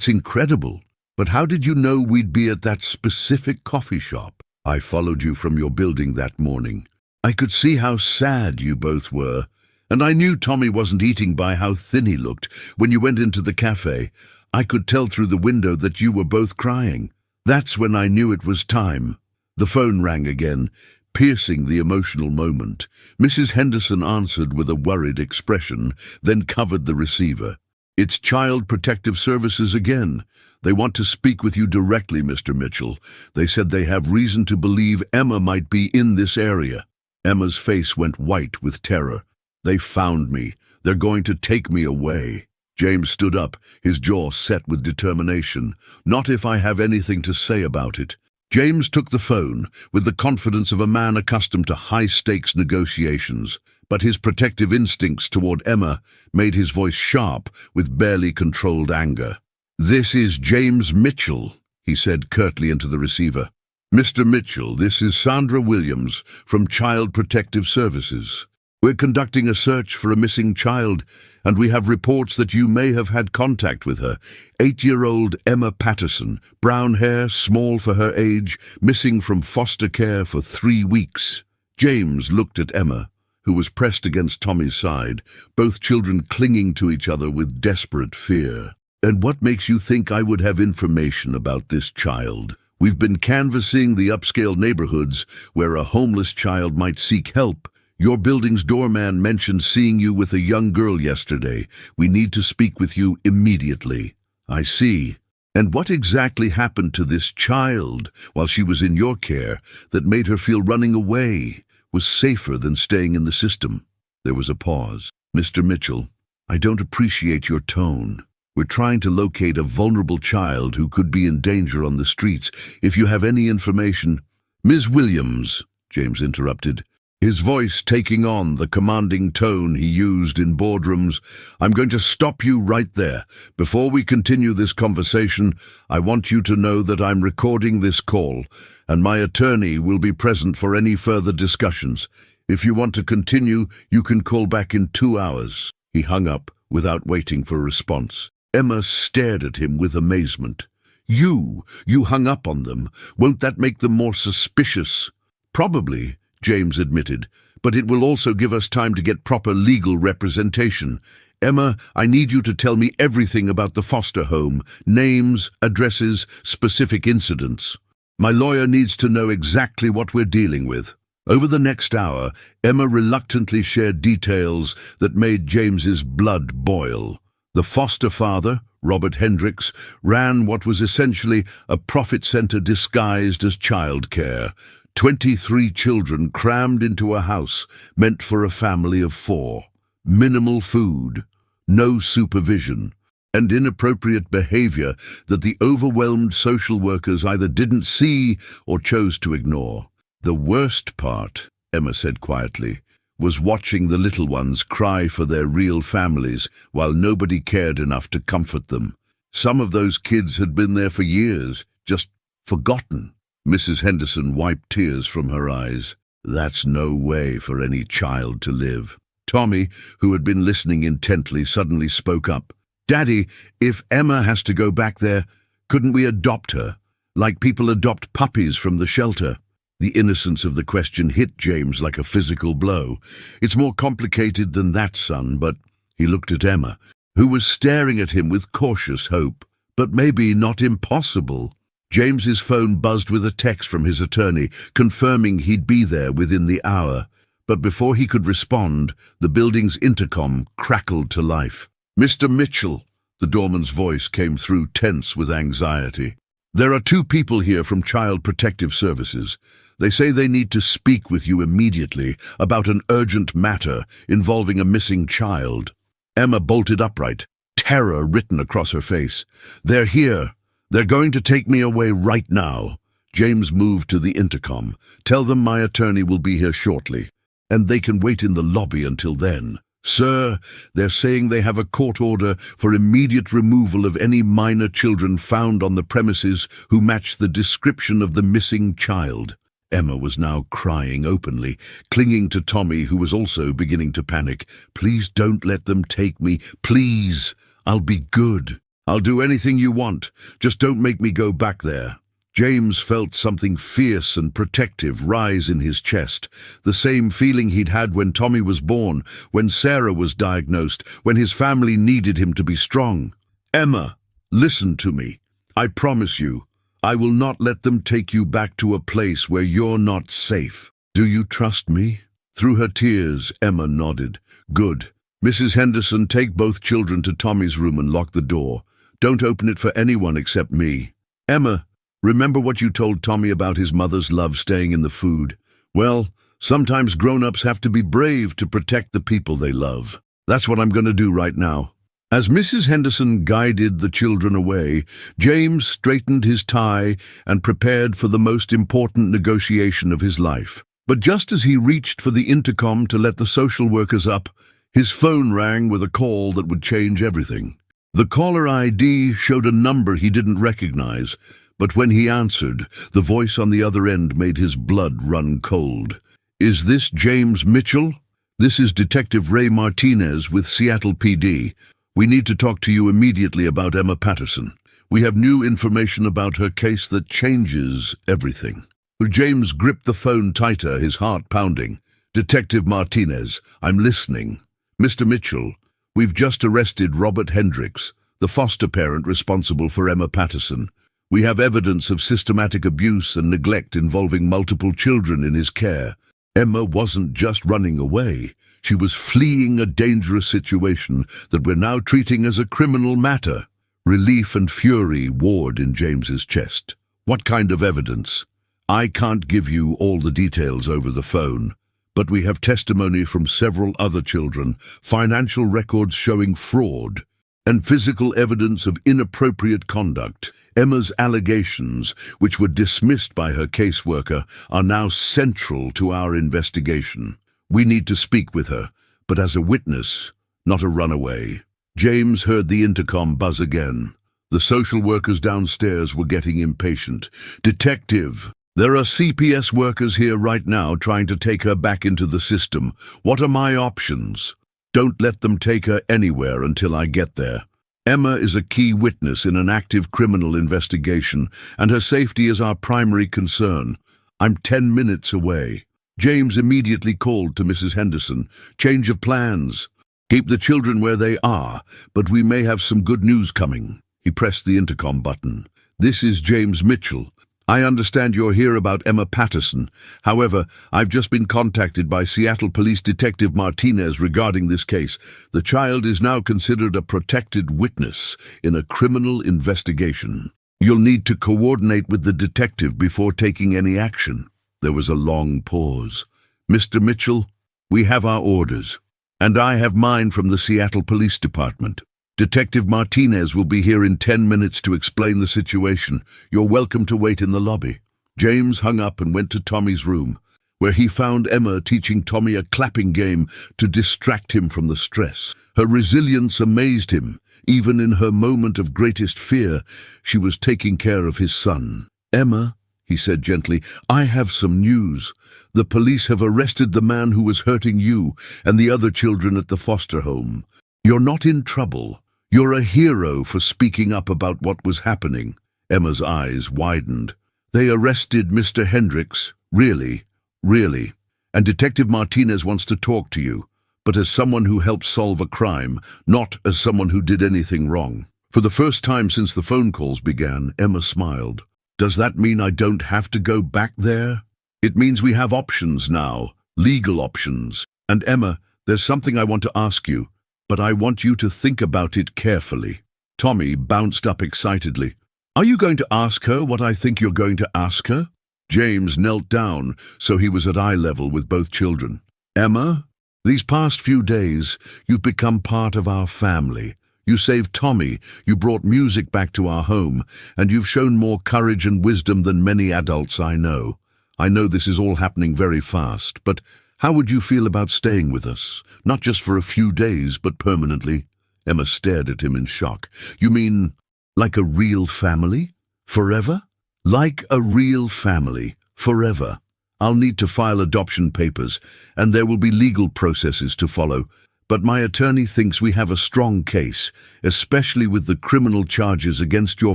incredible. But how did you know we'd be at that specific coffee shop?" "I followed you from your building that morning. I could see how sad you both were, and I knew Tommy wasn't eating by how thin he looked. When you went into the cafe, I could tell through the window that you were both crying. That's when I knew it was time." The phone rang again, piercing the emotional moment. Mrs. Henderson answered with a worried expression, then covered the receiver. "It's Child Protective Services again. They want to speak with you directly, Mr. Mitchell. They said they have reason to believe Emma might be in this area." Emma's face went white with terror. "They found me. They're going to take me away." James stood up, his jaw set with determination. "Not if I have anything to say about it." James took the phone with the confidence of a man accustomed to high-stakes negotiations, but his protective instincts toward Emma made his voice sharp with barely controlled anger. "This is James Mitchell," he said curtly into the receiver. "Mr. Mitchell, this is Sandra Williams from Child Protective Services. We're conducting a search for a missing child, and we have reports that you may have had contact with her. 8-year-old Emma Patterson, brown hair, small for her age, missing from foster care for 3 weeks. James looked at Emma, who was pressed against Tommy's side, both children clinging to each other with desperate fear. "And what makes you think I would have information about this child? We've been canvassing the upscale neighborhoods where a homeless child might seek help. Your building's doorman mentioned seeing you with a young girl yesterday. We need to speak with you immediately." "I see. And what exactly happened to this child while she was in your care that made her feel running away was safer than staying in the system?" There was a pause. "Mr. Mitchell, I don't appreciate your tone. We're trying to locate a vulnerable child who could be in danger on the streets. If you have any information—" "Ms. Williams," James interrupted, his voice taking on the commanding tone he used in boardrooms, "I'm going to stop you right there. Before we continue this conversation, I want you to know that I'm recording this call, and my attorney will be present for any further discussions. If you want to continue, you can call back in 2 hours." He hung up without waiting for a response. Emma stared at him with amazement. You hung up on them. Won't that make them more suspicious?" "Probably," James admitted, "but it will also give us time to get proper legal representation. Emma, I need you to tell me everything about the foster home, names, addresses, specific incidents. My lawyer needs to know exactly what we're dealing with." Over the next hour, Emma reluctantly shared details that made James's blood boil. The foster father, Robert Hendricks, ran what was essentially a profit center disguised as childcare. 23 children crammed into a house meant for a family of 4. Minimal food, no supervision, and inappropriate behavior that the overwhelmed social workers either didn't see or chose to ignore. "The worst part," Emma said quietly, "was watching the little ones cry for their real families while nobody cared enough to comfort them. Some of those kids had been there for years, just forgotten." Mrs. Henderson wiped tears from her eyes. "That's no way for any child to live." Tommy, who had been listening intently, suddenly spoke up. "Daddy, if Emma has to go back there, couldn't we adopt her, like people adopt puppies from the shelter?" The innocence of the question hit James like a physical blow. "It's more complicated than that, son, but—" He looked at Emma, who was staring at him with cautious hope. But maybe not impossible. James's phone buzzed with a text from his attorney, confirming he'd be there within the hour. But before he could respond, the building's intercom crackled to life. "Mr. Mitchell," the doorman's voice came through, tense with anxiety. "There are 2 people here from Child Protective Services. They say they need to speak with you immediately about an urgent matter involving a missing child." Emma bolted upright, terror written across her face. "They're here. They're going to take me away right now." James moved to the intercom. "Tell them my attorney will be here shortly, and they can wait in the lobby until then. Sir, they're saying they have a court order for immediate removal of any minor children found on the premises who match the description of the missing child." Emma was now crying openly, clinging to Tommy, who was also beginning to panic. "Please don't let them take me. Please. I'll be good. I'll do anything you want. Just don't make me go back there." James felt something fierce and protective rise in his chest, the same feeling he'd had when Tommy was born, when Sarah was diagnosed, when his family needed him to be strong. "Emma, listen to me. I promise you, I will not let them take you back to a place where you're not safe. Do you trust me?" Through her tears, Emma nodded. "Good. Mrs. Henderson, take both children to Tommy's room and lock the door. Don't open it for anyone except me. Emma, remember what you told Tommy about his mother's love staying in the food? Well, sometimes grown-ups have to be brave to protect the people they love. That's what I'm going to do right now." As Mrs. Henderson guided the children away, James straightened his tie and prepared for the most important negotiation of his life. But just as he reached for the intercom to let the social workers up, his phone rang with a call that would change everything. The caller ID showed a number he didn't recognize, but when he answered, the voice on the other end made his blood run cold. "Is this James Mitchell? This is Detective Ray Martinez with Seattle PD. We need to talk to you immediately about Emma Patterson. We have new information about her case that changes everything." James gripped the phone tighter, his heart pounding. "Detective Martinez, I'm listening. Mr. Mitchell, we've just arrested Robert Hendricks, the foster parent responsible for Emma Patterson. We have evidence of systematic abuse and neglect involving multiple children in his care. Emma wasn't just running away. She was fleeing a dangerous situation that we're now treating as a criminal matter." Relief and fury warred in James's chest. "What kind of evidence?" "I can't give you all the details over the phone, but we have testimony from several other children, financial records showing fraud, and physical evidence of inappropriate conduct. Emma's allegations, which were dismissed by her caseworker, are now central to our investigation. We need to speak with her, but as a witness, not a runaway." James heard the intercom buzz again. The social workers downstairs were getting impatient. "Detective, there are CPS workers here right now trying to take her back into the system. What are my options?" "Don't let them take her anywhere until I get there. Emma is a key witness in an active criminal investigation, and her safety is our primary concern. I'm 10 minutes away." James immediately called to Mrs. Henderson. "Change of plans. Keep the children where they are, but we may have some good news coming." He pressed the intercom button. "This is James Mitchell. I understand you're here about Emma Patterson. However, I've just been contacted by Seattle Police Detective Martinez regarding this case. The child is now considered a protected witness in a criminal investigation. You'll need to coordinate with the detective before taking any action." There was a long pause. "Mr. Mitchell, we have our orders, and I have mine from the Seattle Police Department. Detective Martinez will be here in 10 minutes to explain the situation. You're welcome to wait in the lobby." James hung up and went to Tommy's room, where he found Emma teaching Tommy a clapping game to distract him from the stress. Her resilience amazed him. Even in her moment of greatest fear, she was taking care of his son. "Emma," he said gently, "I have some news. The police have arrested the man who was hurting you and the other children at the foster home. You're not in trouble. You're a hero for speaking up about what was happening." Emma's eyes widened. "They arrested Mr. Hendricks? Really? Really? And Detective Martinez wants to talk to you. but as someone who helped solve a crime, not as someone who did anything wrong. For the first time since the phone calls began, Emma smiled. Does that mean I don't have to go back there? It means we have options now, legal options. And Emma, there's something I want to ask you, but I want you to think about it carefully. Tommy bounced up excitedly. Are you going to ask her what I think you're going to ask her? James knelt down, so he was at eye level with both children. Emma, these past few days, you've become part of our family. You saved Tommy, you brought music back to our home, and you've shown more courage and wisdom than many adults I know. I know this is all happening very fast, but how would you feel about staying with us? Not just for a few days, but permanently? Emma stared at him in shock. You mean, like a real family? Forever? Like a real family. Forever. I'll need to file adoption papers, and there will be legal processes to follow. But my attorney thinks we have a strong case, especially with the criminal charges against your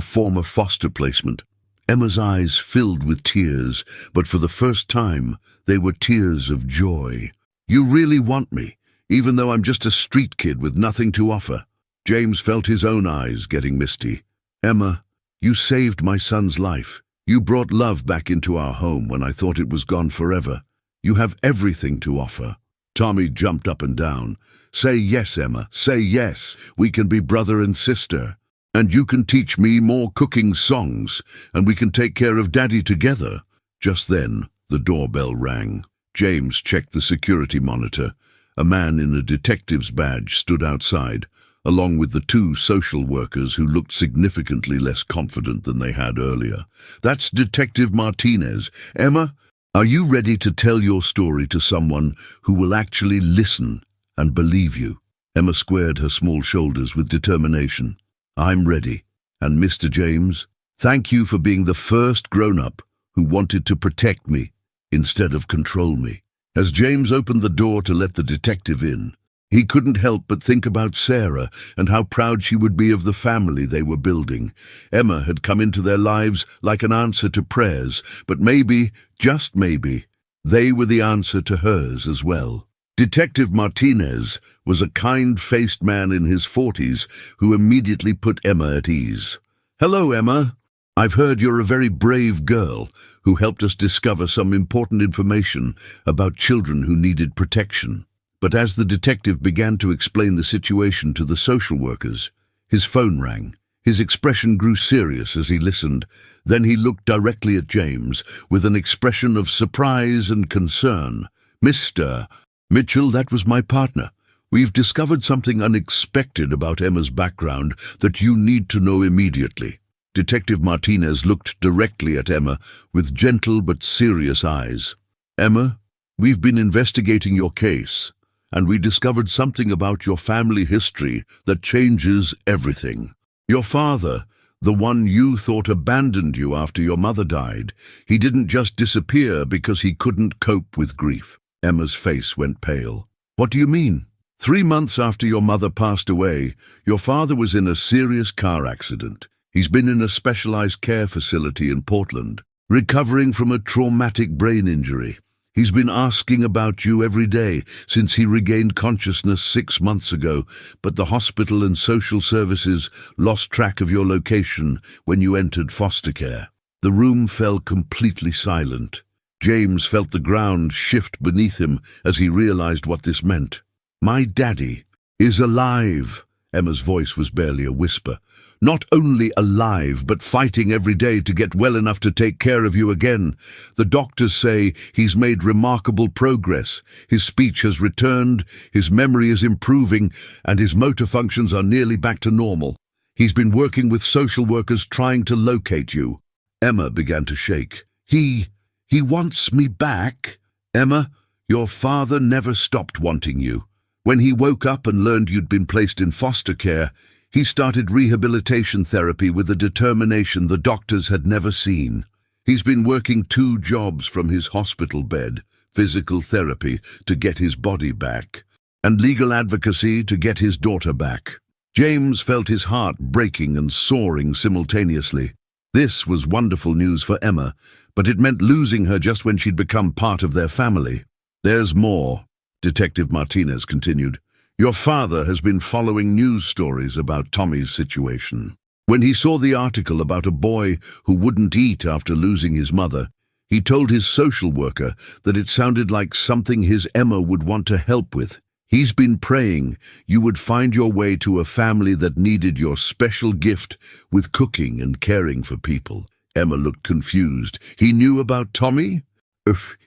former foster placement. Emma's eyes filled with tears, but for the first time, they were tears of joy. You really want me, even though I'm just a street kid with nothing to offer. James felt his own eyes getting misty. Emma, you saved my son's life. You brought love back into our home when I thought it was gone forever. You have everything to offer. Tommy jumped up and down. Say yes, Emma, say yes. We can be brother and sister. And you can teach me more cooking songs, and we can take care of Daddy together. Just then, the doorbell rang. James checked the security monitor. A man in a detective's badge stood outside, along with the two social workers who looked significantly less confident than they had earlier. That's Detective Martinez. Emma, are you ready to tell your story to someone who will actually listen and believe you? Emma squared her small shoulders with determination. I'm ready. And Mr. James, thank you for being the first grown-up who wanted to protect me instead of control me. As James opened the door to let the detective in, he couldn't help but think about Sarah and how proud she would be of the family they were building. Emma had come into their lives like an answer to prayers, but maybe, just maybe, they were the answer to hers as well. Detective Martinez was a kind-faced man in his 40s who immediately put Emma at ease. Hello, Emma. I've heard you're a very brave girl who helped us discover some important information about children who needed protection. But as the detective began to explain the situation to the social workers, his phone rang. His expression grew serious as he listened. Then he looked directly at James with an expression of surprise and concern. Mr. Mitchell, that was my partner. We've discovered something unexpected about Emma's background that you need to know immediately. Detective Martinez looked directly at Emma with gentle but serious eyes. Emma, we've been investigating your case, and we discovered something about your family history that changes everything. Your father, the one you thought abandoned you after your mother died, he didn't just disappear because he couldn't cope with grief. Emma's face went pale. What do you mean? 3 months after your mother passed away, your father was in a serious car accident. He's been in a specialized care facility in Portland, recovering from a traumatic brain injury. He's been asking about you every day since he regained consciousness 6 months ago, but the hospital and social services lost track of your location when you entered foster care. The room fell completely silent. James felt the ground shift beneath him as he realized what this meant. My daddy is alive. Emma's voice was barely a whisper. Not only alive, but fighting every day to get well enough to take care of you again. The doctors say he's made remarkable progress. His speech has returned, his memory is improving, and his motor functions are nearly back to normal. He's been working with social workers trying to locate you. Emma began to shake. He wants me back? Emma, your father never stopped wanting you. When he woke up and learned you'd been placed in foster care, he started rehabilitation therapy with a determination the doctors had never seen. He's been working 2 jobs from his hospital bed, physical therapy to get his body back, and legal advocacy to get his daughter back. James felt his heart breaking and soaring simultaneously. This was wonderful news for Emma, but it meant losing her just when she'd become part of their family. There's more. Detective Martinez continued. Your father has been following news stories about Tommy's situation. When he saw the article about a boy who wouldn't eat after losing his mother, he told his social worker that it sounded like something his Emma would want to help with. He's been praying you would find your way to a family that needed your special gift with cooking and caring for people. Emma looked confused. He knew about Tommy?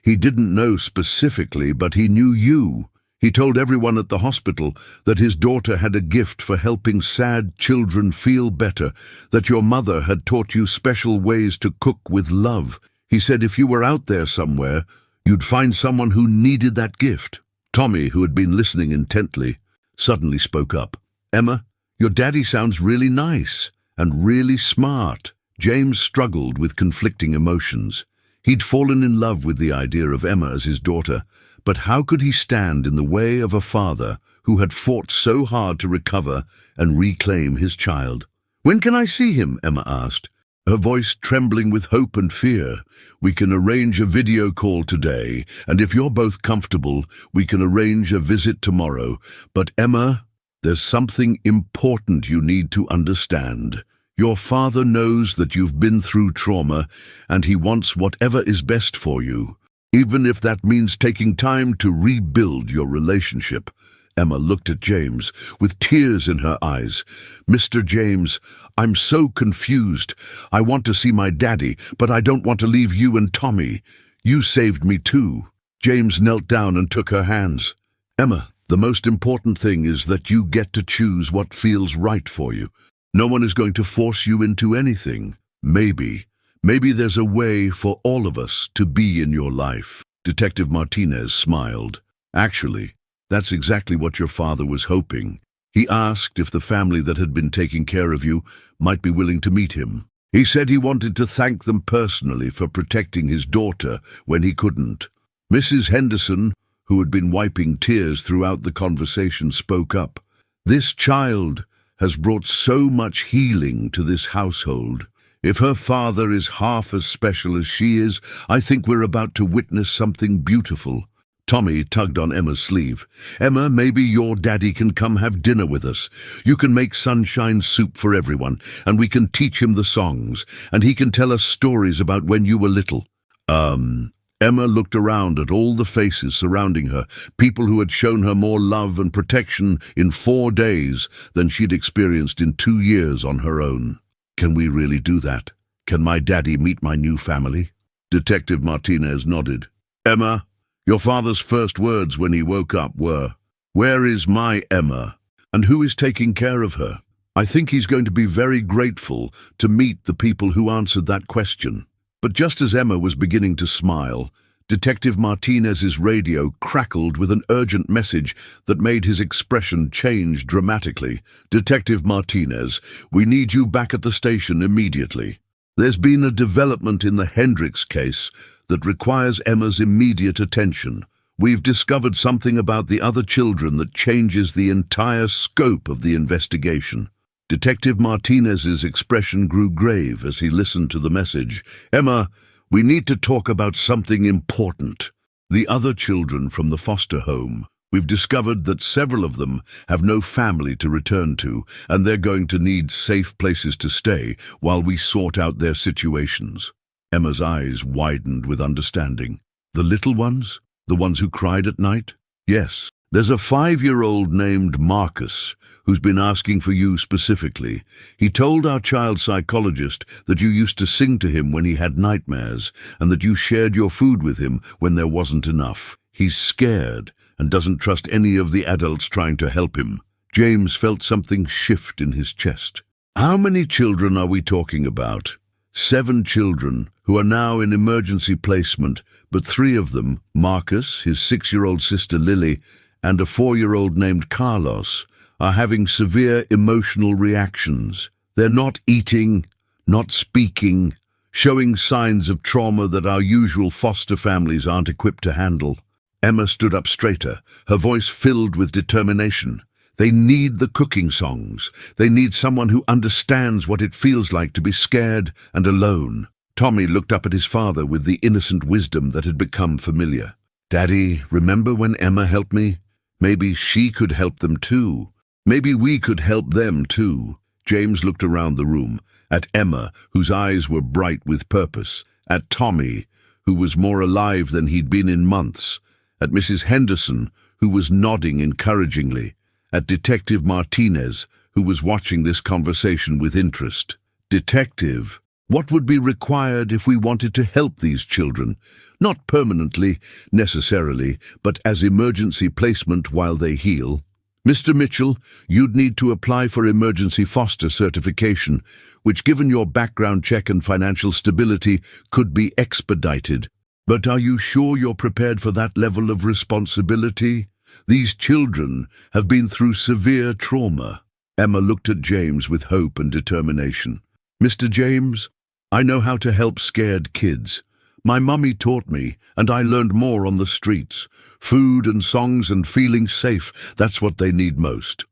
He didn't know specifically, but he knew you. He told everyone at the hospital that his daughter had a gift for helping sad children feel better, that your mother had taught you special ways to cook with love. He said if you were out there somewhere, you'd find someone who needed that gift. Tommy, who had been listening intently, suddenly spoke up. Emma, your daddy sounds really nice and really smart. James struggled with conflicting emotions. He'd fallen in love with the idea of Emma as his daughter, but how could he stand in the way of a father who had fought so hard to recover and reclaim his child? When can I see him? Emma asked, her voice trembling with hope and fear. We can arrange a video call today, and if you're both comfortable, we can arrange a visit tomorrow. But Emma, there's something important you need to understand. Your father knows that you've been through trauma, and he wants whatever is best for you, even if that means taking time to rebuild your relationship. Emma looked at James with tears in her eyes. Mr. James, I'm so confused. I want to see my daddy, but I don't want to leave you and Tommy. You saved me too. James knelt down and took her hands. Emma, the most important thing is that you get to choose what feels right for you. No one is going to force you into anything. Maybe there's a way for all of us to be in your life. Detective Martinez smiled. Actually, that's exactly what your father was hoping. He asked if the family that had been taking care of you might be willing to meet him. He said he wanted to thank them personally for protecting his daughter when he couldn't. Mrs. Henderson, who had been wiping tears throughout the conversation, spoke up. This child has brought so much healing to this household. If her father is half as special as she is, I think we're about to witness something beautiful. Tommy tugged on Emma's sleeve. Emma, maybe your daddy can come have dinner with us. You can make sunshine soup for everyone, and we can teach him the songs, and he can tell us stories about when you were little. Emma looked around at all the faces surrounding her, people who had shown her more love and protection in 4 days than she'd experienced in 2 years on her own. Can we really do that? Can my daddy meet my new family? Detective Martinez nodded. Emma, your father's first words when he woke up were, "Where is my Emma? And who is taking care of her?" I think he's going to be very grateful to meet the people who answered that question. But just as Emma was beginning to smile, Detective Martinez's radio crackled with an urgent message that made his expression change dramatically. Detective Martinez, we need you back at the station immediately. There's been a development in the Hendricks case that requires Emma's immediate attention. We've discovered something about the other children that changes the entire scope of the investigation. Detective Martinez's expression grew grave as he listened to the message. Emma, we need to talk about something important. The other children from the foster home. We've discovered that several of them have no family to return to, and they're going to need safe places to stay while we sort out their situations. Emma's eyes widened with understanding. The little ones? The ones who cried at night? Yes. There's a 5-year-old named Marcus who's been asking for you specifically. He told our child psychologist that you used to sing to him when he had nightmares and that you shared your food with him when there wasn't enough. He's scared and doesn't trust any of the adults trying to help him. James felt something shift in his chest. How many children are we talking about? 7 children who are now in emergency placement, but 3 of them, Marcus, his 6-year-old sister Lily, and a 4-year-old named Carlos, are having severe emotional reactions. They're not eating, not speaking, showing signs of trauma that our usual foster families aren't equipped to handle. Emma stood up straighter, her voice filled with determination. They need the cooking songs. They need someone who understands what it feels like to be scared and alone. Tommy looked up at his father with the innocent wisdom that had become familiar. Daddy, remember when Emma helped me? Maybe she could help them too. Maybe we could help them too. James looked around the room, at Emma, whose eyes were bright with purpose, at Tommy, who was more alive than he'd been in months, at Mrs. Henderson, who was nodding encouragingly, at Detective Martinez, who was watching this conversation with interest. Detective, what would be required if we wanted to help these children? Not permanently, necessarily, but as emergency placement while they heal. Mr. Mitchell, you'd need to apply for emergency foster certification, which, given your background check and financial stability, could be expedited. But are you sure you're prepared for that level of responsibility? These children have been through severe trauma. Emma looked at James with hope and determination. Mr. James, I know how to help scared kids. My mummy taught me, and I learned more on the streets. Food and songs and feeling safe, that's what they need most.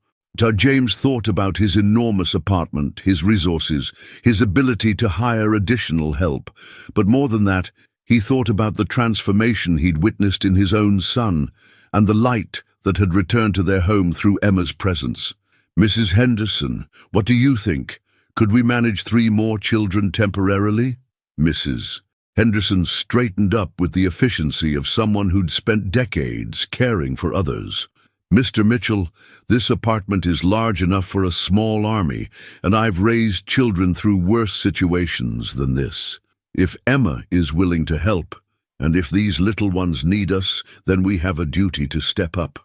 James thought about his enormous apartment, his resources, his ability to hire additional help. But more than that, he thought about the transformation he'd witnessed in his own son, and the light that had returned to their home through Emma's presence. Mrs. Henderson, what do you think? Could we manage 3 more children temporarily? Mrs. Henderson straightened up with the efficiency of someone who'd spent decades caring for others. Mr. Mitchell, this apartment is large enough for a small army, and I've raised children through worse situations than this. If Emma is willing to help, and if these little ones need us, then we have a duty to step up.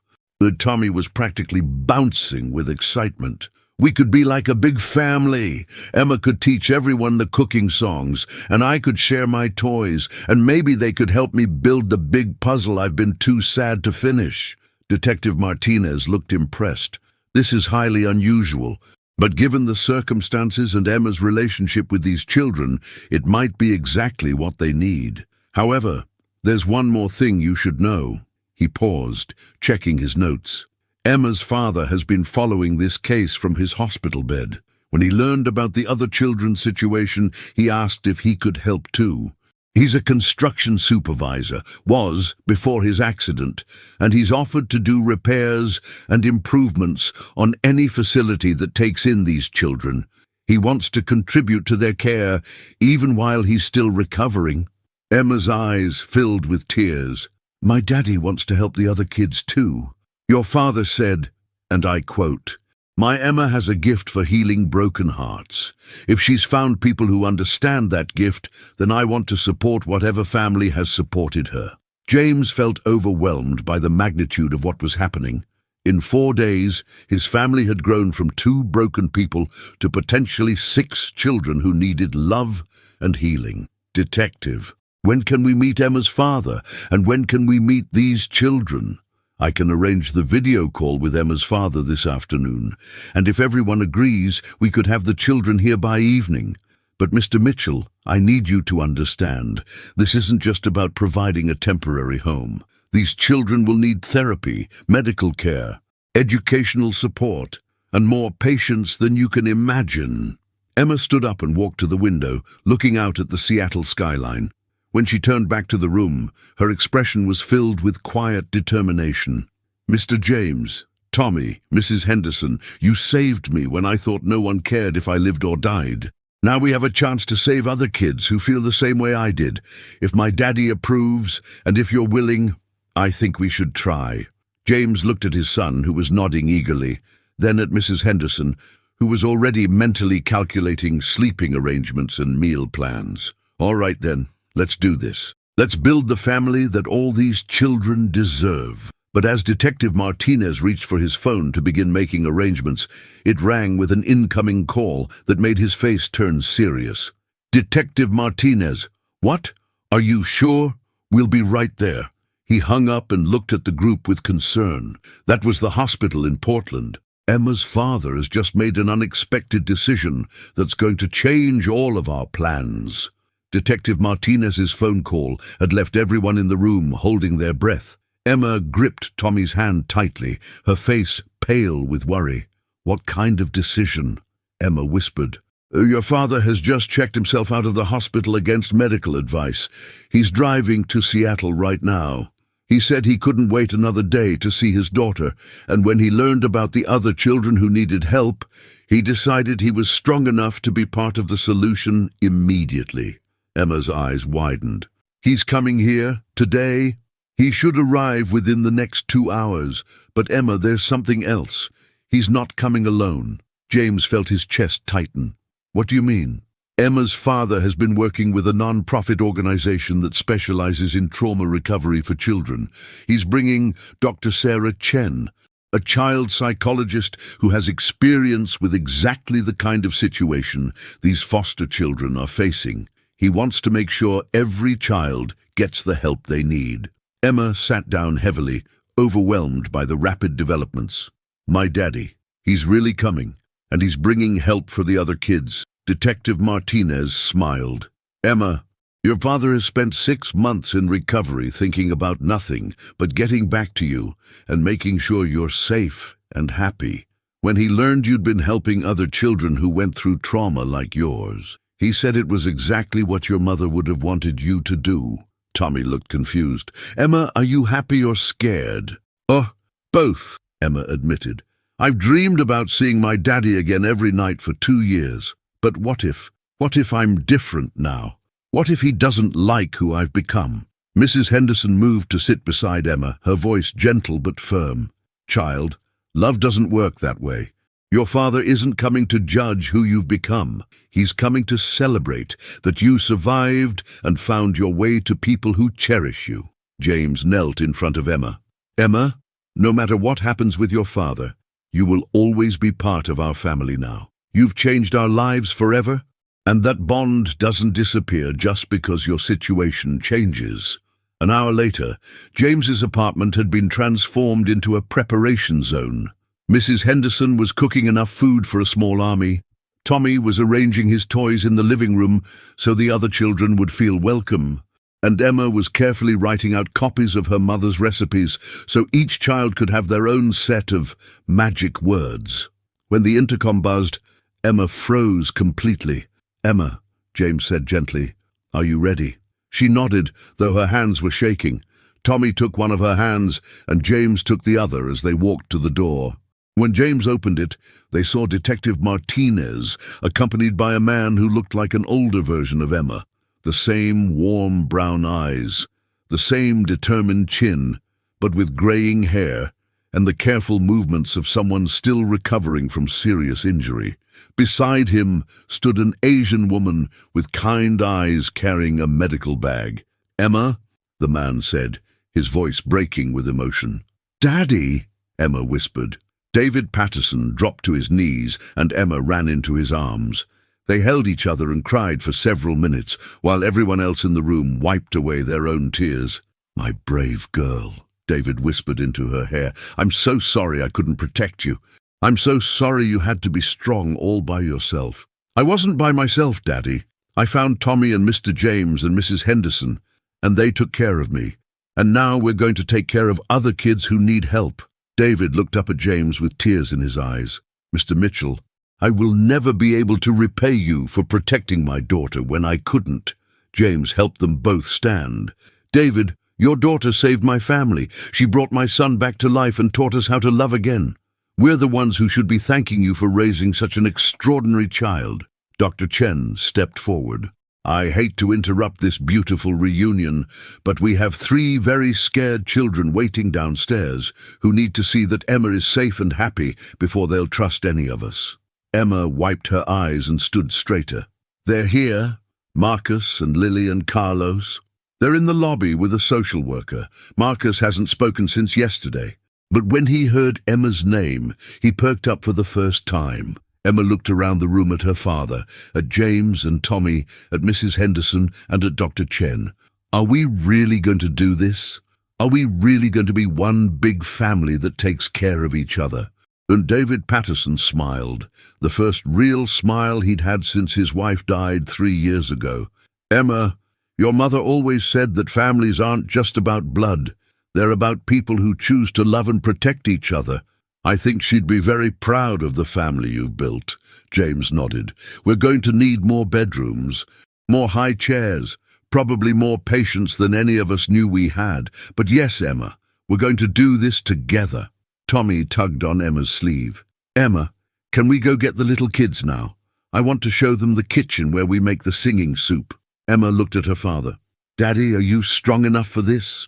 Tommy was practically bouncing with excitement. We could be like a big family. Emma could teach everyone the cooking songs, and I could share my toys, and maybe they could help me build the big puzzle I've been too sad to finish. Detective Martinez looked impressed. This is highly unusual, but given the circumstances and Emma's relationship with these children, it might be exactly what they need. However, there's one more thing you should know. He paused, checking his notes. Emma's father has been following this case from his hospital bed. When he learned about the other children's situation, he asked if he could help too. He's a construction supervisor, was before his accident, and he's offered to do repairs and improvements on any facility that takes in these children. He wants to contribute to their care, even while he's still recovering. Emma's eyes filled with tears. My daddy wants to help the other kids too. Your father said, and I quote, My Emma has a gift for healing broken hearts. If she's found people who understand that gift, then I want to support whatever family has supported her. James felt overwhelmed by the magnitude of what was happening. In 4 days, his family had grown from 2 broken people to potentially 6 children who needed love and healing. Detective, when can we meet Emma's father, and when can we meet these children? I can arrange the video call with Emma's father this afternoon, and if everyone agrees, we could have the children here by evening. But Mr. Mitchell, I need you to understand, this isn't just about providing a temporary home. These children will need therapy, medical care, educational support, and more patience than you can imagine. Emma stood up and walked to the window, looking out at the Seattle skyline. When she turned back to the room, her expression was filled with quiet determination. Mr. James, Tommy, Mrs. Henderson, you saved me when I thought no one cared if I lived or died. Now we have a chance to save other kids who feel the same way I did. If my daddy approves, and if you're willing, I think we should try. James looked at his son, who was nodding eagerly, then at Mrs. Henderson, who was already mentally calculating sleeping arrangements and meal plans. All right then. Let's do this. Let's build the family that all these children deserve. But as Detective Martinez reached for his phone to begin making arrangements, it rang with an incoming call that made his face turn serious. Detective Martinez, what? Are you sure? We'll be right there. He hung up and looked at the group with concern. That was the hospital in Portland. Emma's father has just made an unexpected decision that's going to change all of our plans. Detective Martinez's phone call had left everyone in the room holding their breath. Emma gripped Tommy's hand tightly, her face pale with worry. What kind of decision? Emma whispered. Your father has just checked himself out of the hospital against medical advice. He's driving to Seattle right now. He said he couldn't wait another day to see his daughter, and when he learned about the other children who needed help, he decided he was strong enough to be part of the solution immediately. Emma's eyes widened. He's coming here, today? He should arrive within the next 2 hours, but Emma, there's something else. He's not coming alone. James felt his chest tighten. What do you mean? Emma's father has been working with a non-profit organization that specializes in trauma recovery for children. He's bringing Dr. Sarah Chen, a child psychologist who has experience with exactly the kind of situation these foster children are facing. He wants to make sure every child gets the help they need. Emma sat down heavily, overwhelmed by the rapid developments. My daddy, he's really coming, and he's bringing help for the other kids. Detective Martinez smiled. Emma, your father has spent 6 months in recovery thinking about nothing but getting back to you and making sure you're safe and happy. When he learned you'd been helping other children who went through trauma like yours, he said it was exactly what your mother would have wanted you to do. Tommy looked confused. Emma, are you happy or scared? Oh, both, Emma admitted. I've dreamed about seeing my daddy again every night for 2 years. But what if I'm different now? What if he doesn't like who I've become? Mrs. Henderson moved to sit beside Emma, her voice gentle but firm. Child, love doesn't work that way. Your father isn't coming to judge who you've become. He's coming to celebrate that you survived and found your way to people who cherish you. James knelt in front of Emma. Emma, no matter what happens with your father, you will always be part of our family now. You've changed our lives forever, and that bond doesn't disappear just because your situation changes. An hour later, James's apartment had been transformed into a preparation zone. Mrs. Henderson was cooking enough food for a small army. Tommy was arranging his toys in the living room so the other children would feel welcome. And Emma was carefully writing out copies of her mother's recipes so each child could have their own set of magic words. When the intercom buzzed, Emma froze completely. Emma, James said gently, are you ready? She nodded, though her hands were shaking. Tommy took one of her hands, and James took the other as they walked to the door. When James opened it, they saw Detective Martinez, accompanied by a man who looked like an older version of Emma. The same warm brown eyes, the same determined chin, but with graying hair, and the careful movements of someone still recovering from serious injury. Beside him stood an Asian woman with kind eyes carrying a medical bag. Emma, the man said, his voice breaking with emotion. Daddy, Emma whispered. David Patterson dropped to his knees and Emma ran into his arms. They held each other and cried for several minutes while everyone else in the room wiped away their own tears. My brave girl, David whispered into her hair. I'm so sorry I couldn't protect you. I'm so sorry you had to be strong all by yourself. I wasn't by myself, Daddy. I found Tommy and Mr. James and Mrs. Henderson, and they took care of me. And now we're going to take care of other kids who need help. David looked up at James with tears in his eyes. Mr. Mitchell, I will never be able to repay you for protecting my daughter when I couldn't. James helped them both stand. David, your daughter saved my family. She brought my son back to life and taught us how to love again. We're the ones who should be thanking you for raising such an extraordinary child. Dr. Chen stepped forward. I hate to interrupt this beautiful reunion, but we have 3 very scared children waiting downstairs who need to see that Emma is safe and happy before they'll trust any of us. Emma wiped her eyes and stood straighter. They're here, Marcus and Lily and Carlos. They're in the lobby with a social worker. Marcus hasn't spoken since yesterday. But when he heard Emma's name, he perked up for the first time. Emma looked around the room at her father, at James and Tommy, at Mrs. Henderson and at Dr. Chen. Are we really going to do this? Are we really going to be one big family that takes care of each other? And David Patterson smiled, the first real smile he'd had since his wife died 3 years ago. Emma, your mother always said that families aren't just about blood. They're about people who choose to love and protect each other. I think she'd be very proud of the family you've built. James nodded. We're going to need more bedrooms, more high chairs, Probably more patience than any of us knew we had. But yes, Emma, we're going to do this together. Tommy tugged on Emma's sleeve. Emma, can we go get the little kids now? I want to show them the kitchen where we make the singing soup. Emma looked at her father. Daddy, are you strong enough for this?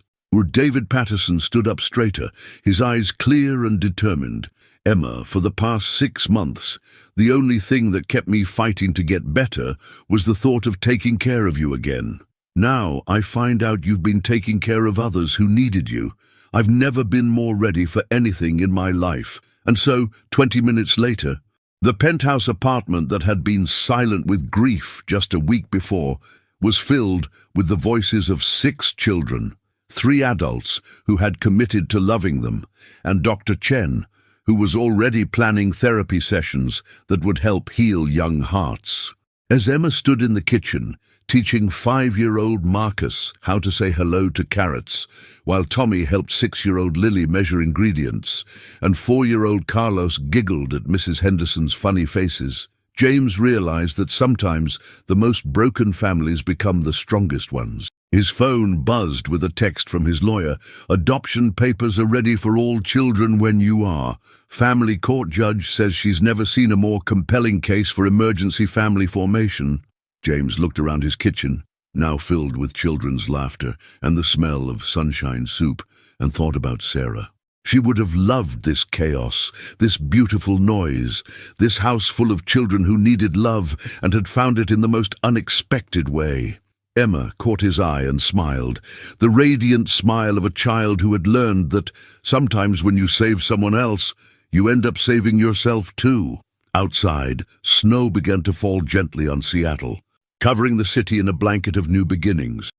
David Patterson stood up straighter, his eyes clear and determined. Emma, for the past 6 months, the only thing that kept me fighting to get better was the thought of taking care of you again. Now I find out you've been taking care of others who needed you. I've never been more ready for anything in my life. And so, 20 minutes later, the penthouse apartment that had been silent with grief just a week before was filled with the voices of 6 children, 3 adults who had committed to loving them, and Dr. Chen, who was already planning therapy sessions that would help heal young hearts. As Emma stood in the kitchen, teaching 5-year-old Marcus how to say hello to carrots, while Tommy helped 6-year-old Lily measure ingredients, and 4-year-old Carlos giggled at Mrs. Henderson's funny faces, James realized that sometimes the most broken families become the strongest ones. His phone buzzed with a text from his lawyer. Adoption papers are ready for all children when you are. Family court judge says she's never seen a more compelling case for emergency family formation. James looked around his kitchen, now filled with children's laughter and the smell of sunshine soup, and thought about Sarah. She would have loved this chaos, this beautiful noise, this house full of children who needed love and had found it in the most unexpected way. Emma caught his eye and smiled, the radiant smile of a child who had learned that sometimes when you save someone else, you end up saving yourself too. Outside, snow began to fall gently on Seattle, covering the city in a blanket of new beginnings.